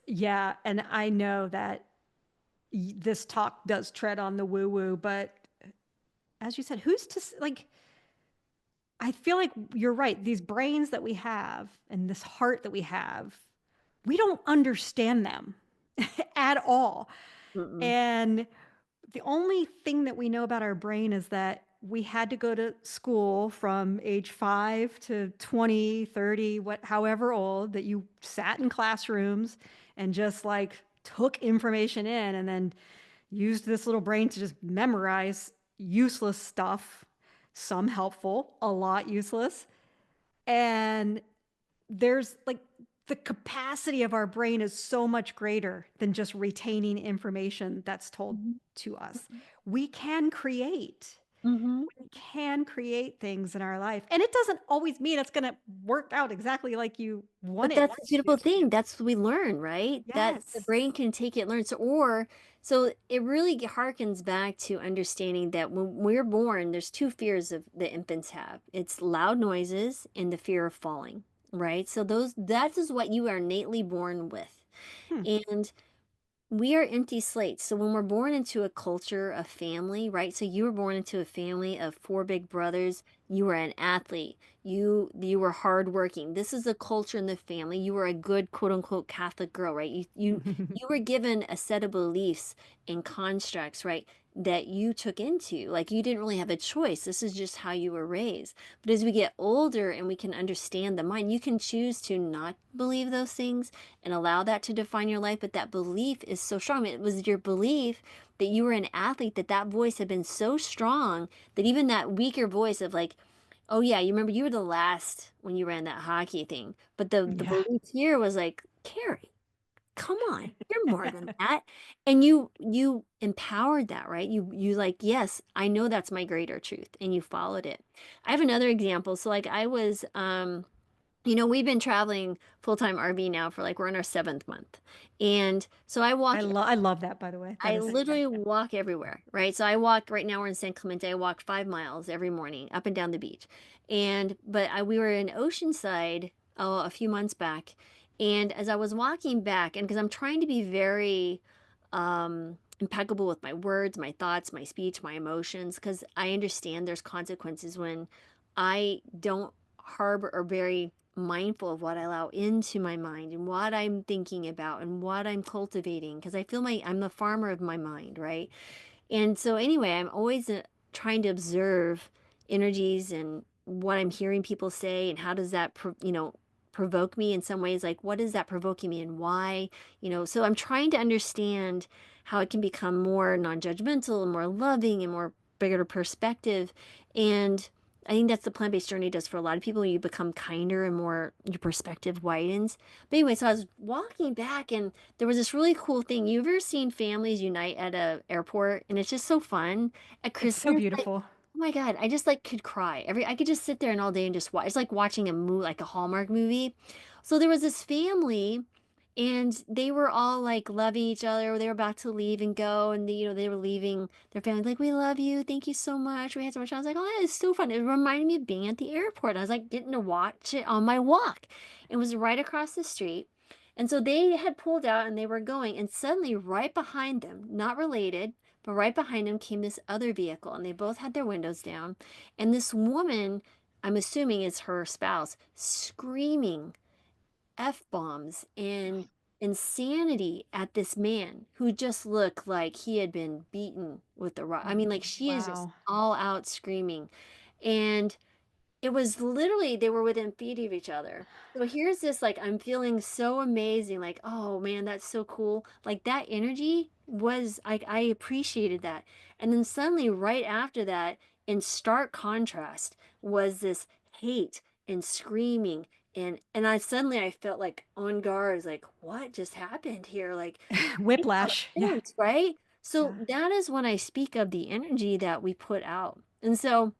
Yeah, and I know that this talk does tread on the woo woo, but as you said, like, I feel like you're right. These brains that we have and this heart that we have, we don't understand them at all. Mm-mm. And the only thing that we know about our brain is that we had to go to school from age 5 to 20, 30, however old, that you sat in classrooms and just like took information in and then used this little brain to just memorize useless stuff, some helpful, a lot useless. And there's like the capacity of our brain is so much greater than just retaining information that's told Mhm. to us. We can create. Mhm. We can create things in our life. And it doesn't always mean it's going to work out exactly like you want But it that's the to. beautiful thing. That's what we learn, right? That the Yes. brain can take it, learn. So it really harkens back to understanding that when we're born, there's two fears of the infants have. It's loud noises and the fear of falling, right? So that is what you are innately born with. Hmm. And we are empty slates. So when we're born into a culture, a family, right? So you were born into a family of four big brothers. You were an athlete. You were hardworking. This is the culture in the family. You were a good quote unquote Catholic girl, right? You were given a set of beliefs and constructs, right? That you took into. Like you didn't really have a choice. This is just how you were raised. But as we get older and we can understand the mind, you can choose to not believe those things and allow that to define your life. But that belief is so strong. It was your belief that you were an athlete, that voice had been so strong that even that weaker voice of like, oh yeah, you remember you were the last when you ran that hockey thing. But the Yeah. belief here was like, Kerri, come on, you're more than that. And you empowered that, right? You like, yes, I know that's my greater truth, and you followed it. I have another example. So like I was we've been traveling full-time RV now for like we're in our seventh month. And so I love that, by the way. That I is literally walk everywhere, right? So I walk right now we're in San Clemente. I walk 5 miles every morning up and down the beach. We were in Oceanside a few months back. And as I was walking back, and because I'm trying to be very impeccable with my words, my thoughts, my speech, my emotions, because I understand there's consequences when I don't harbor or very mindful of what I allow into my mind and what I'm thinking about and what I'm cultivating because I feel I'm the farmer of my mind, right? And so anyway, I'm always trying to observe energies and what I'm hearing people say and how does that provoke me in some ways, like what is that provoking me and why, so I'm trying to understand how it can become more non-judgmental and more loving and more bigger perspective. And I think that's the plant-based journey does for a lot of people. You become kinder and more, your perspective widens. But anyway, so I was walking back and there was this really cool thing. You ever seen families unite at a airport? And it's just so fun. At it's so Christmas, like, beautiful. oh my God, I just like could cry. I could just sit there and all day and just watch. It's like watching a movie, like a Hallmark movie. So there was this family and they were all like loving each other. They were about to leave and go, and they were leaving their family like, "We love you, thank you so much. We had so much fun." I was like, "Oh, that is so fun." It reminded me of being at the airport. I was like getting to watch it on my walk. It was right across the street, And so they had pulled out and they were going, and suddenly right behind them, not related, but right behind them came this other vehicle, and they both had their windows down. And this woman, I'm assuming is her spouse, screaming F-bombs and insanity at this man who just looked like he had been beaten with a rock. I mean, like she is just Wow. all out screaming. And it was literally they were within feet of each other. So here's this like I'm feeling so amazing, like, oh man, that's so cool. Like that energy was I appreciated that. And then suddenly right after that, in stark contrast, was this hate and screaming and I felt like on guard, I was like, what just happened here? Like makes a lot Whiplash. of Yeah. sense, right? So Yeah. that is when I speak of the energy that we put out. And so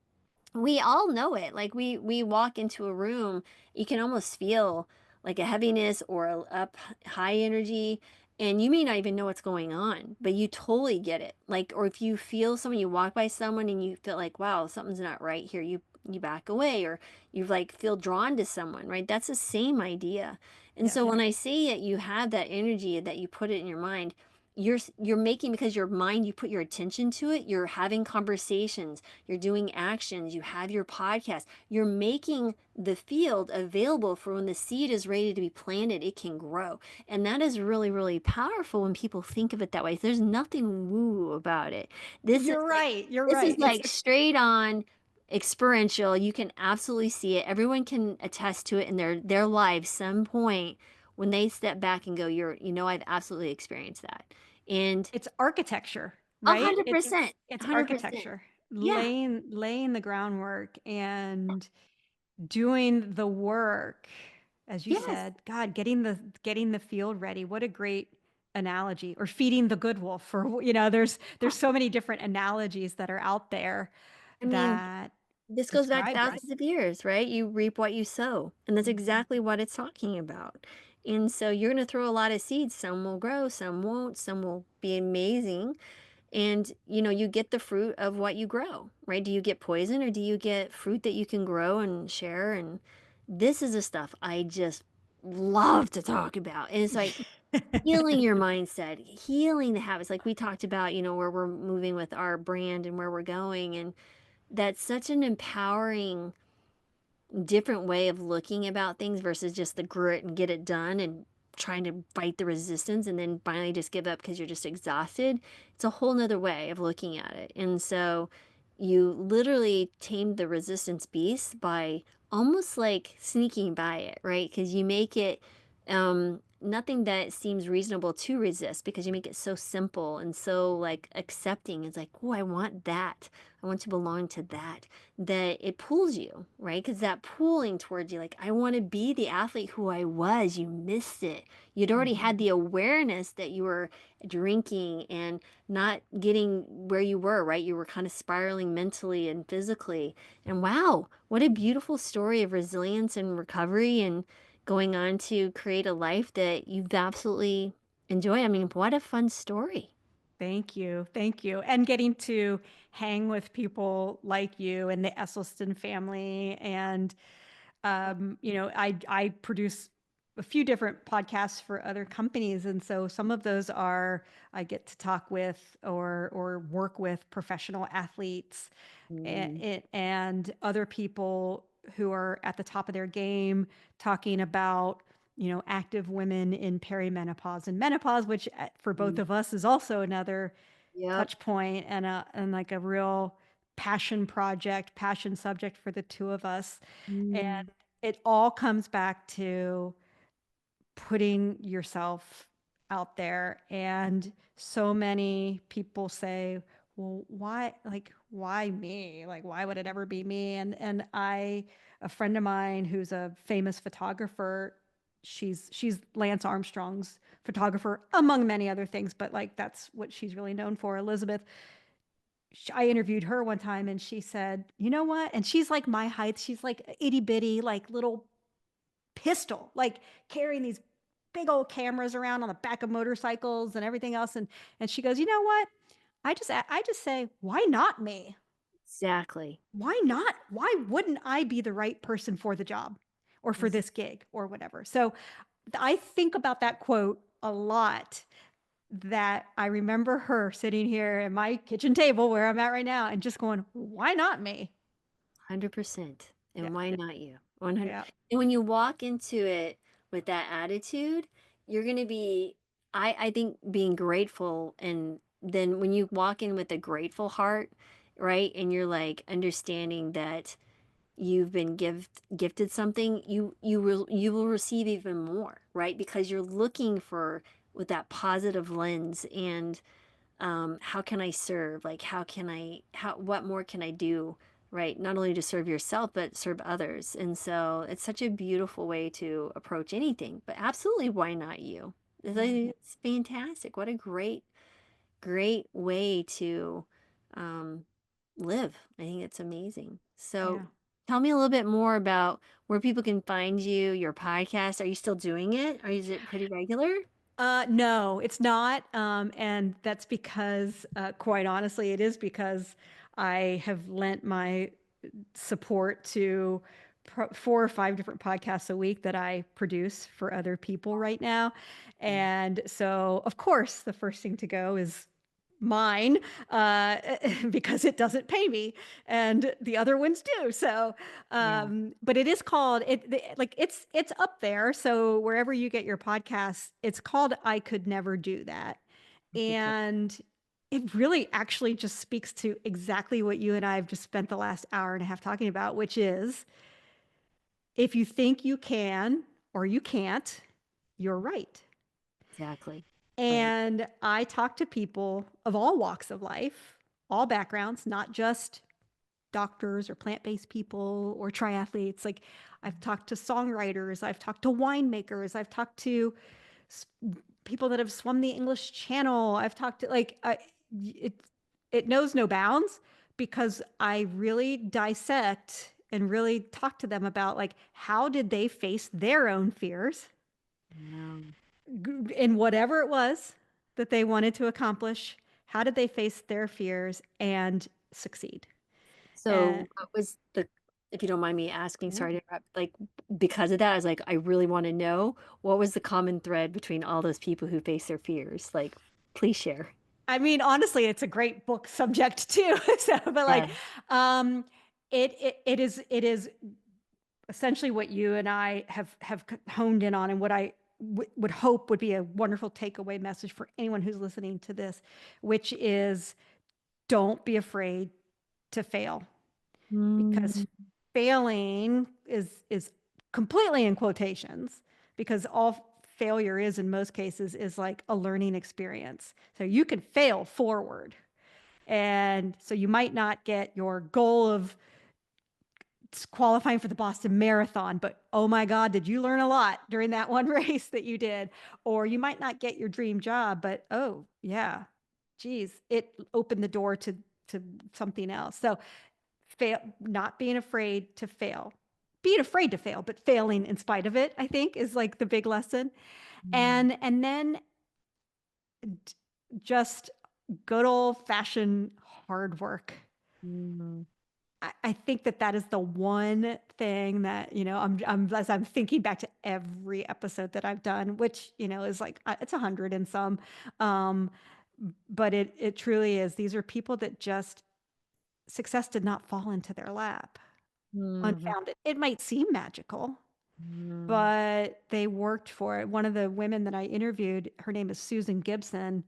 we all know it. Like we walk into a room, you can almost feel like a heaviness or a up high energy, and you may not even know what's going on, but you totally get it. Like, or if you feel someone, you walk by someone and you feel like, wow, something's not right here, you back away, or you like feel drawn to someone, right? That's the same idea. And Yes. so when I say that you have that energy that you put it in your mind, you're making because your mind, you put your attention to it, you're having conversations, you're doing actions, you have your podcast, you're making the field available for when the seed is ready to be planted, it can grow. And that is really, really powerful when people think of it that way. There's nothing woo about it. This is You're like, right. You're this is right. like straight on experiential. You can absolutely see it. Everyone can attest to it in their lives some point when they step back and go, I've absolutely experienced that. And It's architecture, a right? hundred It's percent, a it's hundred percent. architecture. Yeah. Laying the groundwork and doing the work, as you Yes. said. God, getting the field ready. What a great analogy. Or feeding the good wolf. Or there's so many different analogies that are out there I mean, that this goes back describe that. thousands of years, right? You reap what you sow. And that's exactly what it's talking about. And so you're going to throw a lot of seeds. Some will grow, some won't, some will be amazing. And you get the fruit of what you grow, right? Do you get poison or do you get fruit that you can grow and share? And this is the stuff I just love to talk about. And it's like healing your mindset, healing the habits, like we talked about, where we're moving with our brand and where we're going. And that's such an empowering different way of looking about things versus just the grit and get it done and trying to fight the resistance and then finally just give up because you're just exhausted. It's a whole nother way of looking at it. And so you literally tame the resistance beast by almost like sneaking by it, right? Because you make it nothing that seems reasonable to resist because you make it so simple and so like accepting. It's like, oh, I want that. I want to belong to that, that it pulls you, right? Because that pulling towards you, like, I want to be the athlete who I was. You missed it. You'd already had Mhm. the awareness that you were drinking and not getting where you were, right? You were kind of spiraling mentally and physically. And wow, what a beautiful story of resilience and recovery and going on to create a life that you've absolutely enjoyed. I mean, what a fun story. Thank you. Thank you. And getting to hang with people like you and the Esselstyn family. And, I produce a few different podcasts for other companies. And so some of those are, I get to talk with or work with professional athletes Mm, and other people who are at the top of their game talking about active women in perimenopause and menopause, which for both mm. of us is also another Yep. touch point and like a real passion subject for the two of us. And Mm, it all comes back to putting yourself out there. And so many people say, well, why me? Like, why would it ever be me? And a friend of mine who's a famous photographer, she's Lance Armstrong's photographer, among many other things, but like that's what she's really known for, Elizabeth. I interviewed her one time and she said, you know what? And she's like my height. She's like itty bitty, like little pistol, like carrying these big old cameras around on the back of motorcycles and everything else. And she goes, you know what? I just say, why not me? exactly. Why not? Why wouldn't I be the right person for the job or for this gig or whatever? So I think about that quote a lot, that I remember her sitting here at my kitchen table where I'm at right now and just going, why not me? 100%. Yeah. And why not you? 100. Yeah. And when you walk into it with that attitude, you're going to be, I think, being grateful. And then when you walk in with a grateful heart, right? And you're like understanding that you've been gifted something, you will receive even more, right? Because you're looking for with that positive lens. And how can I serve? Like, what more can I do? Right. Not only to serve yourself, but serve others. And so it's such a beautiful way to approach anything, but absolutely, why not you? Yeah. It's fantastic. What a great way to um, live. I think it's amazing. So Yeah. tell me a little bit more about where people can find you, your podcast. Are you still doing it? Or is it pretty regular? No, it's not. And that's because, quite honestly, it is because I have lent my support to 4 or 5 different podcasts a week that I produce for other people right now. Yeah. And so, of course, the first thing to go is mine, uh, because it doesn't pay me, and the other ones do. So, Yeah. but it is called like it's up there. So wherever you get your podcasts, it's called I Could Never Do That, Okay, great. and it really actually just speaks to exactly what you and I have just spent the last hour and a half talking about, which is if you think you can or you can't, you're right. Exactly. Right. And I talk to people of all walks of life, all backgrounds, not just doctors or plant-based people or triathletes. Like I've talked to songwriters, I've talked to winemakers, I've talked to people that have swum the English Channel. I've talked to it. It knows no bounds because I really dissect and really talk to them about like how did they face their own fears Wow. in whatever it was that they wanted to accomplish. How did they face their fears and succeed? And So what was the, if you don't mind me asking, yeah. sorry to interrupt, like because of that, I was like, I really want to know what was the common thread between all those people who face their fears? Like, please share. I mean, honestly, it's a great book subject too. So, but like, Yeah. um, it is essentially what you and I have honed in on, and what I would hope would be a wonderful takeaway message for anyone who's listening to this, which is don't be afraid to fail, because Mm, failing is completely in quotations, because all failure is in most cases is like a learning experience. So you can fail forward. And so you might not get your goal of qualifying for the Boston Marathon, but oh my God, did you learn a lot during that one race that you did? Or you might not get your dream job, but oh yeah, geez, it opened the door to something else. So fail, not being afraid to fail, being afraid to fail, but failing in spite of it, I think is like the big lesson. mm, And then just good old fashioned hard work. mm, I think that that is the one thing that, as I'm thinking back to every episode that I've done, which, is like, it's 100 and some, um, but it truly is. These are people that just, success did not fall into their lap mhm, unfounded. It might seem magical, mm. but they worked for it. One of the women that I interviewed, her name is Susan Gibson,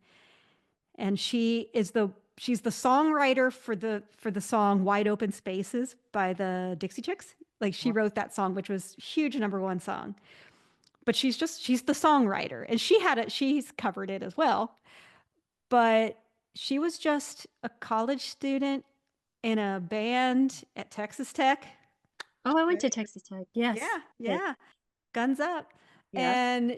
and she's the songwriter for the song Wide Open Spaces by the Dixie Chicks. Like she Wow. wrote that song, which was huge #1 song. But she's the songwriter, and she's covered it as well. But she was just a college student in a band at Texas Tech. Oh, I went to Very, Texas Tech. Yes. yeah, Yes. yeah, guns up. Yeah. And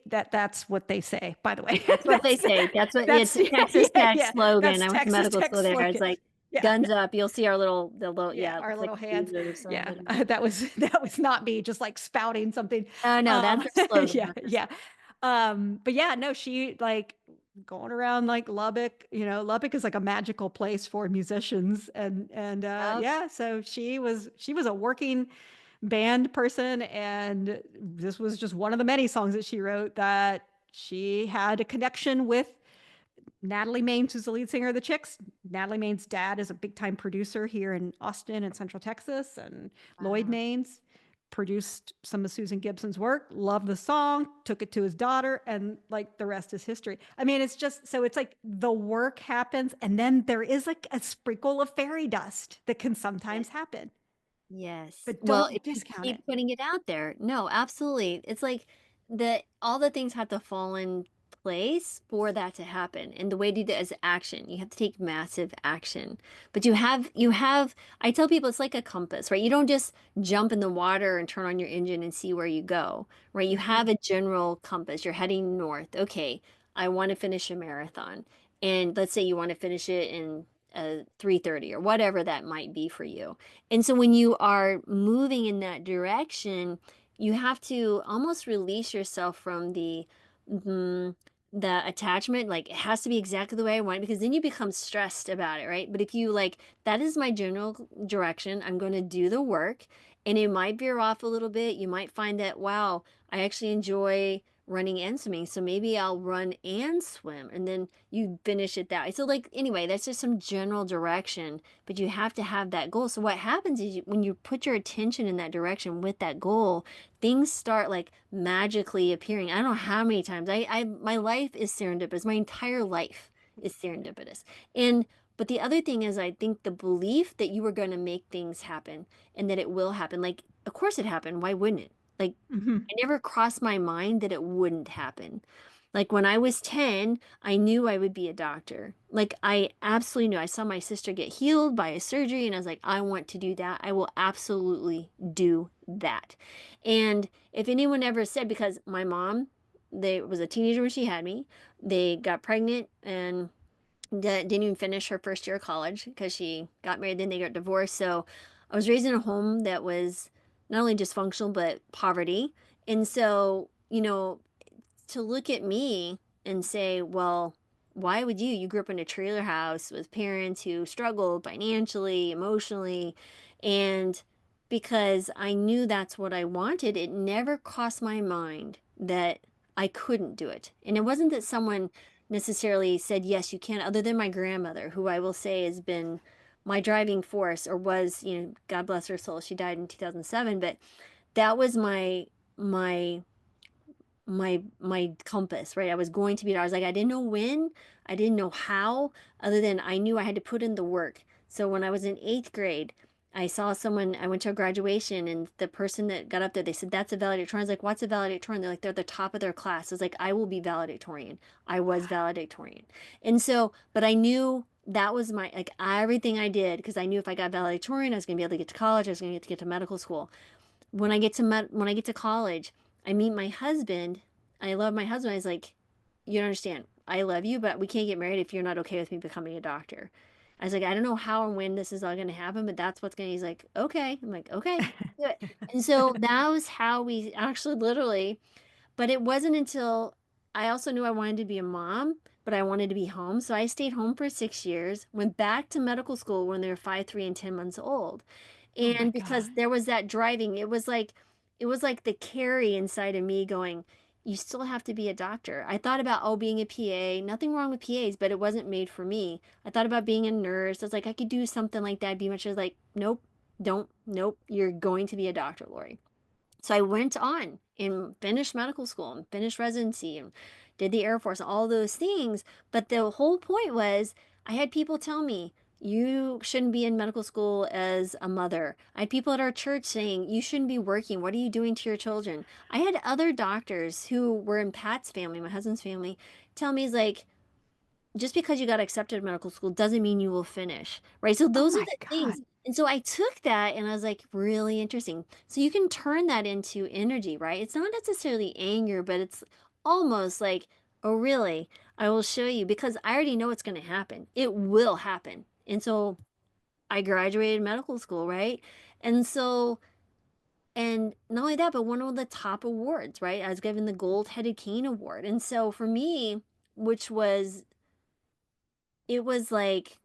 that's what they say, by the way. That's what they say. That's what it's That's yeah, Texas yeah, Tech yeah. slogan. That's I went to Texas medical Tech school there. It's slogan. like Yeah, guns up. You'll see our little, yeah, yeah, it our looks like little a hands. Caesar sign, Yeah, but anyway. that was not me just like spouting something. Oh no, that's our slogan. Yeah, That's our yeah. slogan. But yeah, no, she like going around like Lubbock. Lubbock is like a magical place for musicians, and Yep. yeah. So she was a working band person, and this was just one of the many songs that she wrote that she had a connection with Natalie Maines, who's the lead singer of the Chicks. Natalie Maines' dad is a big time producer here in Austin and Central Texas, and Lloyd Wow. Maines produced some of Susan Gibson's work, loved the song, took it to his daughter, and like the rest is history. I mean, it's just so it's like the work happens, and then there is like a sprinkle of fairy dust that can sometimes happen, Yes. but Well, don't if you discount it. keep putting it out there. No, absolutely. It's like all the things have to fall in place for that to happen. And the way to do that is action. You have to take massive action. But you have I tell people it's like a compass, right? You don't just jump in the water and turn on your engine and see where you go, right? You Mhm. have a general compass. You're heading north. Okay, I want to finish a marathon. And let's say you want to finish it in 3:30 or whatever that might be for you. And so when you are moving in that direction, you have to almost release yourself from mm, the attachment. Like it has to be exactly the way I want it, because then you become stressed about it, right? But if you like, that is my general direction, I'm going to do the work, and it might veer off a little bit. You might find that, wow, I actually enjoy running and swimming. So maybe I'll run and swim, and then you finish it that way. So like anyway, that's just some general direction, but you have to have that goal. So what happens is when you put your attention in that direction with that goal, things start like magically appearing. I don't know how many times my life is serendipitous. My entire life is serendipitous. And but the other thing is, I think the belief that you are going to make things happen and that it will happen. Like, of course it happened. Why wouldn't it? Like, Mhm. it never crossed my mind that it wouldn't happen. Like when I was 10, I knew I would be a doctor. Like I absolutely knew. I saw my sister get healed by a surgery and I was like, I want to do that. I will absolutely do that. And if anyone ever said, because my mom, they was a teenager when she had me, they got pregnant and didn't even finish her first year of college because she got married, then they got divorced. So I was raised in a home that was not only dysfunctional but poverty. And so, to look at me and say, well, why would you? You grew up in a trailer house with parents who struggled financially, emotionally, and because I knew that's what I wanted, it never crossed my mind that I couldn't do it. And it wasn't that someone necessarily said, yes, you can, other than my grandmother, who I will say has been my driving force, or was, God bless her soul, she died in 2007, but that was my my compass, right? I was going to be, I was like, I didn't know when, I didn't know how, other than I knew I had to put in the work. So when I was in 8th grade, I saw someone, I went to a graduation, and the person that got up there, they said, that's a valedictorian. I was like, what's a valedictorian? They're like, they're the top of their class. I was like, I will be valedictorian. I was valedictorian. And so, but I knew that was my, like everything I did, because I knew if I got valedictorian, I was going to be able to get to college, I was going to get to medical school. When I get to college, I meet my husband. I love my husband. I was like, you don't understand. I love you, but we can't get married if you're not okay with me becoming a doctor. I was like, I don't know how and when this is all going to happen, but that's what's going to. He's like, okay. I'm like, okay, do it. And so that was how we actually literally. But it wasn't until I also knew I wanted to be a mom, but I wanted to be home. So I stayed home for 6 years. Went back to medical school when they were 5, 3, and 10 months old. Oh my And God. because there was that driving, it was like the Kerri inside of me going, you still have to be a doctor. I thought about, oh, being a PA, nothing wrong with PAs, but it wasn't made for me. I thought about being a nurse. I was like, I could do something like that, be much. I was like, nope, don't, nope, you're going to be a doctor, Lori. So I went on and finished medical school and finished residency and did the Air Force, all those things. But the whole point was, I had people tell me, you shouldn't be in medical school as a mother. I had people at our church saying, you shouldn't be working. What are you doing to your children? I had other doctors who were in Pat's family, my husband's family, tell me, like, just because you got accepted to medical school doesn't mean you will finish, right? So Oh those are my the God. things. And so I took that and I was like, really interesting. So you can turn that into energy, right? It's not necessarily anger, but it's almost like, oh, really? I will show you, because I already know it's going to happen. It will happen. And so I graduated medical school, right? And so, and not only that, but one of the top awards, right? I was given the Gold-Headed Cane Award. And so for me, which was it was like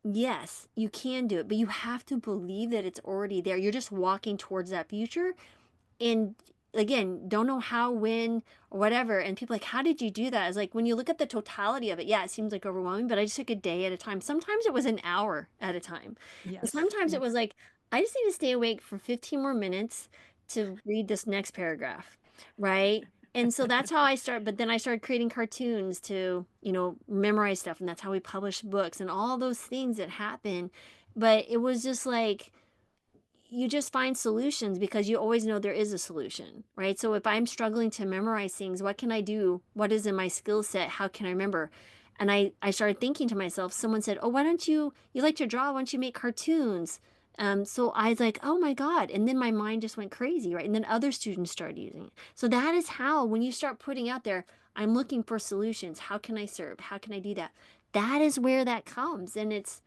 Yes, you can do it, but you have to believe that it's already there. You're just walking towards that future. And again, don't know how, when, or whatever. And people are like, how did you do that? It's like, when you look at the totality of it, yeah, it seems like overwhelming, but I just took a day at a time. Sometimes it was an hour at a time. And Yes. sometimes it Yep. was like, I just need to stay awake for 15 more minutes to read this next paragraph, right? And so that's how I start. But then I started creating cartoons to, memorize stuff. And that's how we publish books and all those things that happen. But it was just like, you just find solutions because you always know there is a solution, right? So if I'm struggling to memorize things, what can I do? What is in my skill set? How can I remember? And I started thinking to myself, someone said, oh, why don't you like to draw? Why don't you make cartoons? So I was like, oh my God. And then my mind just went crazy, right? And then other students started using it. So that is how, when you start putting out there, I'm looking for solutions. How can I serve? How can I do that? That is where that comes. And it's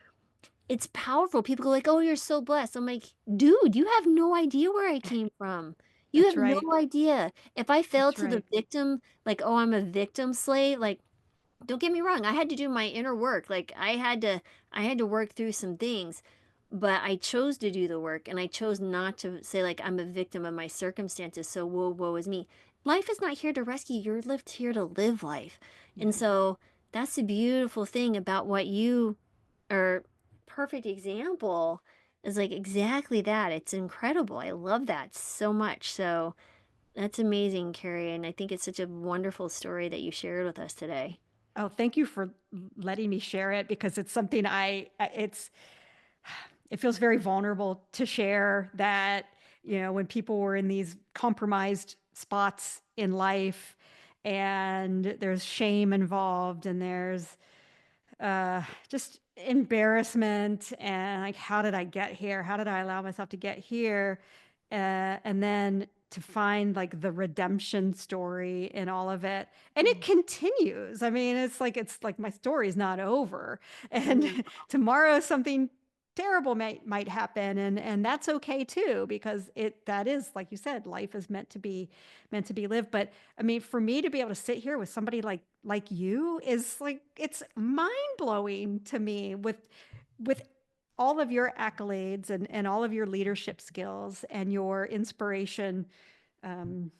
powerful. People go like, "Oh, you're so blessed." I'm like, "Dude, you have no idea where I came from. You That's have no right. idea. If I fell That's to the right. victim, like, oh, I'm a victim slave, like, don't get me wrong, I had to do my inner work. Like, I had to work through some things, but I chose to do the work and I chose not to say like I'm a victim of my circumstances. So woe is me. Life is not here to rescue. You're lived here to live life. And Yes. so that's the beautiful thing about what you or perfect example is like exactly that. It's incredible. I love that so much. So that's amazing, Carrie. And I think it's such a wonderful story that you shared with us today. Oh, thank you for letting me share it because it's something it feels very vulnerable to share that, when people were in these compromised spots in life and there's shame involved and there's just embarrassment and like, how did I get here? How did I allow myself to get here? And then to find like the redemption story in all of it. And it continues. I mean, it's like my story's not over. Mm. And tomorrow something terrible might happen and that's okay too because that is like you said life is meant to be lived. But I mean, for me to be able to sit here with somebody like you is like it's mind-blowing to me with all of your accolades and all of your leadership skills and your inspiration. um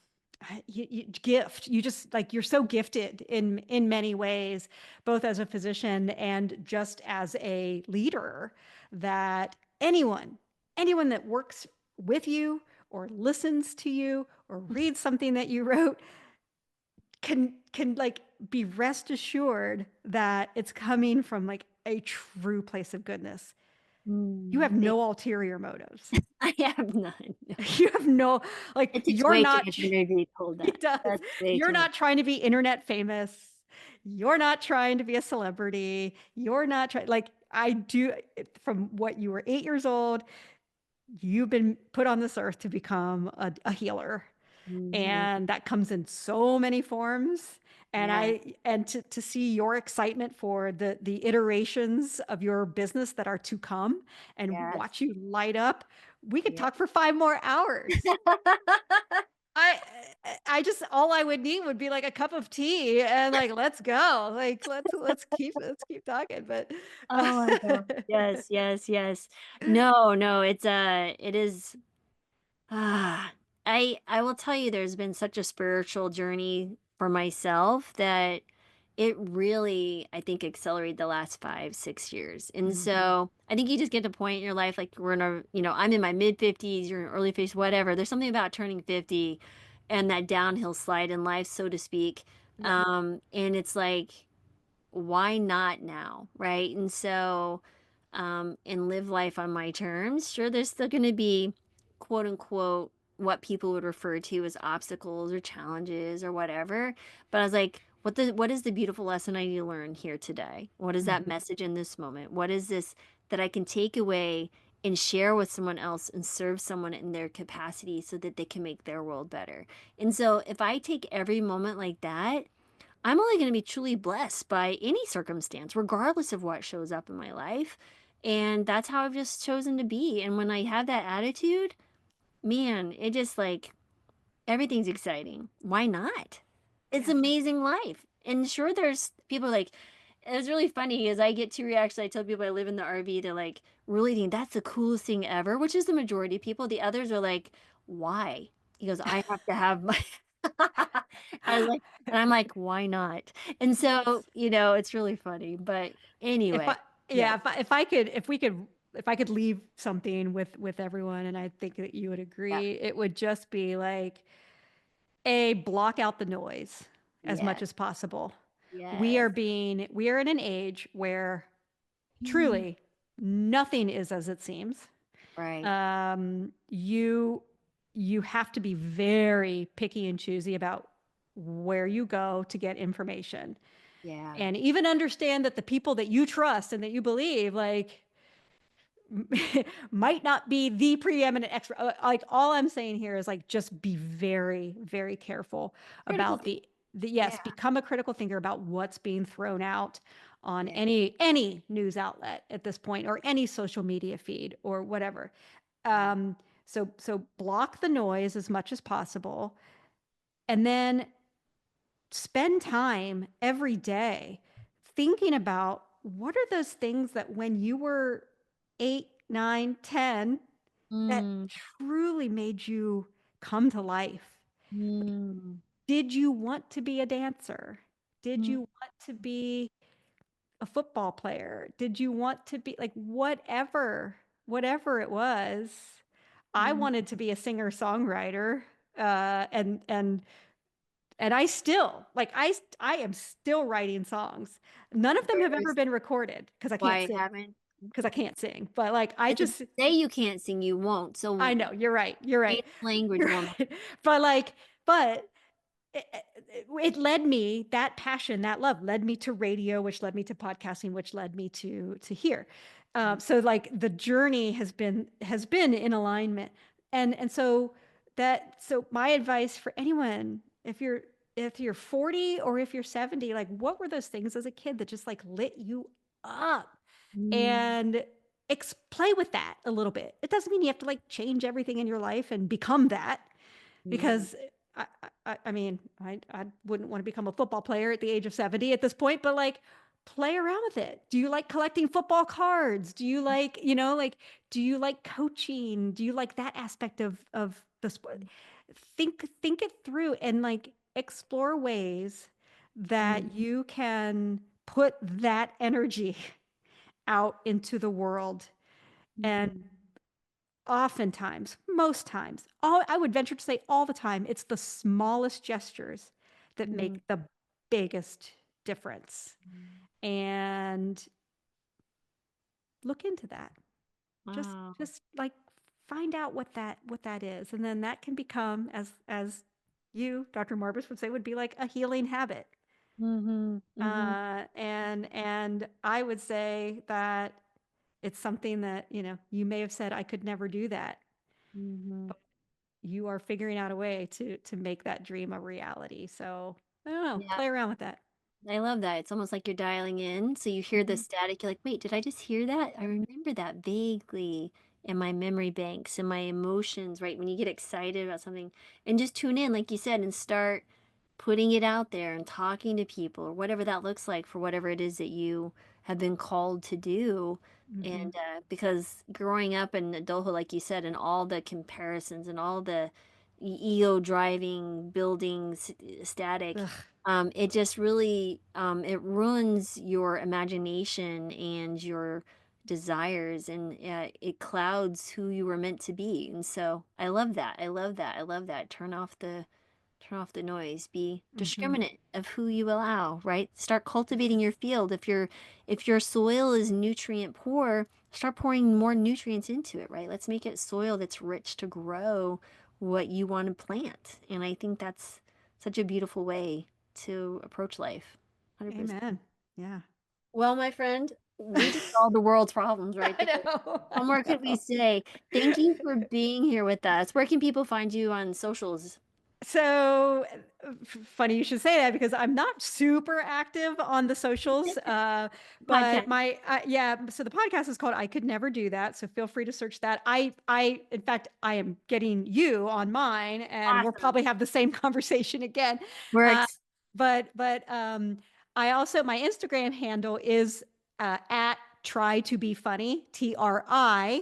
gift. You just like you're so gifted in many ways, both as a physician and just as a leader, that anyone that works with you or listens to you or reads something that you wrote can like be rest assured that it's coming from like a true place of goodness. You have Thank no ulterior motives. I have none. No. You have no, like, It takes you're way too not, much energy to be told it that. does. That's way You're too much. not trying to be internet famous. You're not trying to be a celebrity. You're not trying, like, I do, from what you were 8 years old, you've been put on this earth to become a healer. Mhm. And that comes in so many forms. And Yeah. to see your excitement for the iterations of your business that are to come and Yes. watch you light up, we could Yeah. talk for 5 more hours. I I just all I would need would be like a cup of tea and like let's go. Like let's keep talking. But Oh my God. Yes, yes, yes. No, no, it is ah I will tell you there's been such a spiritual journey for myself that it really, I think, accelerated the last 5, 6 years. And Mhm. so I think you just get to a point in your life, like we're in our, I'm in my mid 50s, you're in early 50s, whatever. There's something about turning 50 and that downhill slide in life, so to speak. Yep. And it's like, why not now, right? And so, and live life on my terms. Sure, there's still going to be quote unquote what people would refer to as obstacles or challenges or whatever. But I was like, what is the beautiful lesson I need to learn here today? What is that Mhm. message in this moment? What is this that I can take away and share with someone else and serve someone in their capacity so that they can make their world better? And so if I take every moment like that, I'm only going to be truly blessed by any circumstance, regardless of what shows up in my life. And that's how I've just chosen to be. And when I have that attitude, man, it just like everything's exciting. Why not? It's Yeah. amazing life. And sure, there's people like, It's really funny because I get two reactions. I tell people I live in the RV, they're like, really think that's the coolest thing ever, which is the majority of people. The others are like, why? He goes, I have to have my I was like, and I'm like, why not? And so, it's really funny. But If anyway, I, yeah. yeah, if I could, if I could leave something with everyone, and I think that you would Yeah. agree, it would just be like, A, block out the noise as much Yes. as possible. Yes. We are in an age where Mm. truly nothing is as it seems. Right. You have to be very picky and choosy about where you go to get information, Yeah. and even understand that the people that you trust and that you believe, like, might not be the preeminent expert. Like, all I'm saying here is, like, just be very, very careful Critical about thing. yes, Yeah. become a critical thinker about what's being thrown out on Yeah. any news outlet at this point, or any social media feed or whatever. Yeah. So block the noise as much as possible, and then spend time every day thinking about what are those things that when you were 8, 9, 10, that Mm. truly made you come to life. Mm. Did you want to be a dancer? Did Mm. you want to be a football player? Did you want to be, like, whatever it was? I Mm. wanted to be a singer-songwriter, and I still, like, I am still writing songs. None of them have ever There's been recorded because I can't why I sing. haven't. Because I can't sing. But, like, I If you just, say you can't sing, you won't. I So know, you're right. You're right. create language You're will. right. But, like, but it led me, that passion, that love led me to radio, which led me to podcasting, which led me to here. So, like, the journey has been in alignment, and so my advice for anyone, if you're 40 or if you're 70, like, what were those things as a kid that just, like, lit you up? Mm. And play with that a little bit. It doesn't mean you have to, like, change everything in your life and become that, Yeah. because I mean, I wouldn't want to become a football player at the age of 70 at this point, but, like, play around with it. Do you like collecting football cards? Do you like, like, do you like coaching? Do you like that aspect of the sport? Think it through, and, like, explore ways Mm. that you can put that energy out into the world. And Mm. oftentimes, most times, all I would venture to say all the time, it's the smallest gestures that Mm. make the biggest difference. And look into that. Just Wow. just like, find out what that is. And then that can become, as you, Dr. Marbas, would say, would be like a healing habit. Mhm. Mhm. And I would say that it's something that, you may have said, I could never do that. Mhm. You are figuring out a way to make that dream a reality. So, I don't know, Yeah. play around with that. I love that. It's almost like you're dialing in. So you hear the Mhm. static. You're like, wait, did I just hear that? I remember that vaguely in my memory banks and my emotions, right? When you get excited about something and just tune in, like you said, and start putting it out there and talking to people or whatever that looks like for whatever it is that you have been called to do. Mhm. And because growing up in adulthood, like you said, and all the comparisons and all the ego driving, building static, Ugh. it just really it ruins your imagination and your desires, and it clouds who you were meant to be. And so I love that. I love that. I love that. Turn off the noise. Be Mhm. discriminate of who you allow, right? Start cultivating your field. If your soil is nutrient poor, start pouring more nutrients into it, right? Let's make it soil that's rich to grow what you want to plant. And I think that's such a beautiful way to approach life. 100%. Amen. Yeah. Well, my friend, we just solved the world's problems right I there. know. I What more could we know. say? Thank you for being here with us. Where can people find you on socials? So, funny you should say that, because I'm not super active on the socials. But Podcast. yeah, so the podcast is called I Could Never Do That. So feel free to search that. In fact, I am getting you on mine, and we'll Awesome. probably have the same conversation again. We're Uh, but I also, my Instagram handle is at try to be funny, TRI,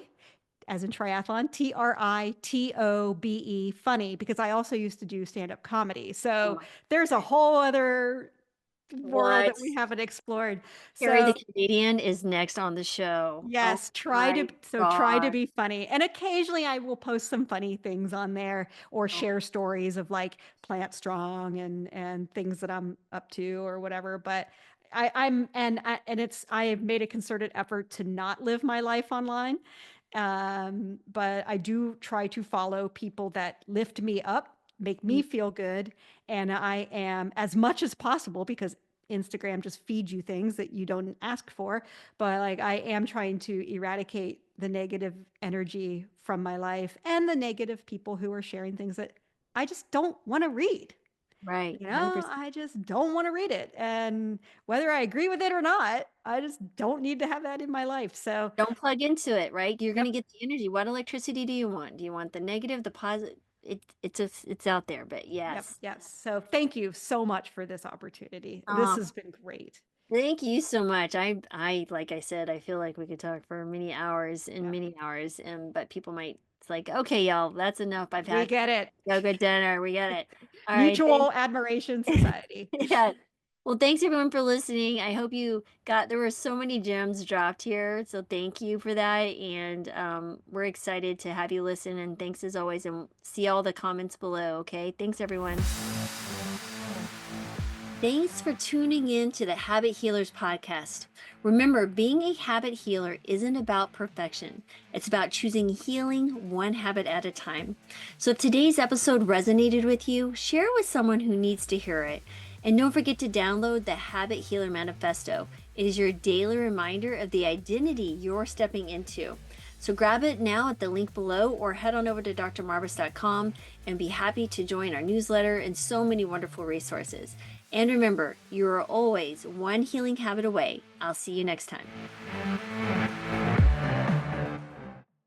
as in triathlon, TRITOBE funny, because I also used to do stand up comedy. Oh So my there's a God. whole other world What? that we haven't explored. Kerri So the comedian is next on the show. Oh yes, my try to God. be funny. And occasionally I will post some funny things on there or Oh, share stories of like Plant Strong and things that I'm up to or whatever. But and it's I have made a concerted effort to not live my life online. But I do try to follow people that lift me up, make me mm, feel good, and I am as much as possible because Instagram just feeds you things that you don't ask for, but like I am trying to eradicate the negative energy from my life and the negative people who are sharing things that I just don't want to read. right. You know, 100%. I just don't want to read it. And whether I agree with it or not, I just don't need to have that in my life. So, Don't plug into it, right? You're yep, gonna get the energy. What electricity do you want? Do you want the negative, the positive? It's out there, but yep, yes. yes. So, thank you so much for this opportunity. This Uh, has been great. Thank you so much. Like I said, I feel like we could talk for many hours and Yep. many hours, but people might, it's like, okay, y'all, that's enough. I've We had get it. a good dinner. We get it. All right. Mutual admiration society. Yeah. Well, thanks everyone for listening. I hope you got, there were so many gems dropped here. So thank you for that. And we're excited to have you listen. And thanks as always. And see all the comments below. Okay. Thanks, everyone. Thanks for tuning in to the Habit Healers podcast. Remember, being a habit healer isn't about perfection. It's about choosing healing one habit at a time. So if today's episode resonated with you, share it with someone who needs to hear it. And don't forget to download the Habit Healer Manifesto. It is your daily reminder of the identity you're stepping into. So grab it now at the link below or head on over to drmarbas.com and be happy to join our newsletter and so many wonderful resources. And remember, you are always one healing habit away. I'll see you next time.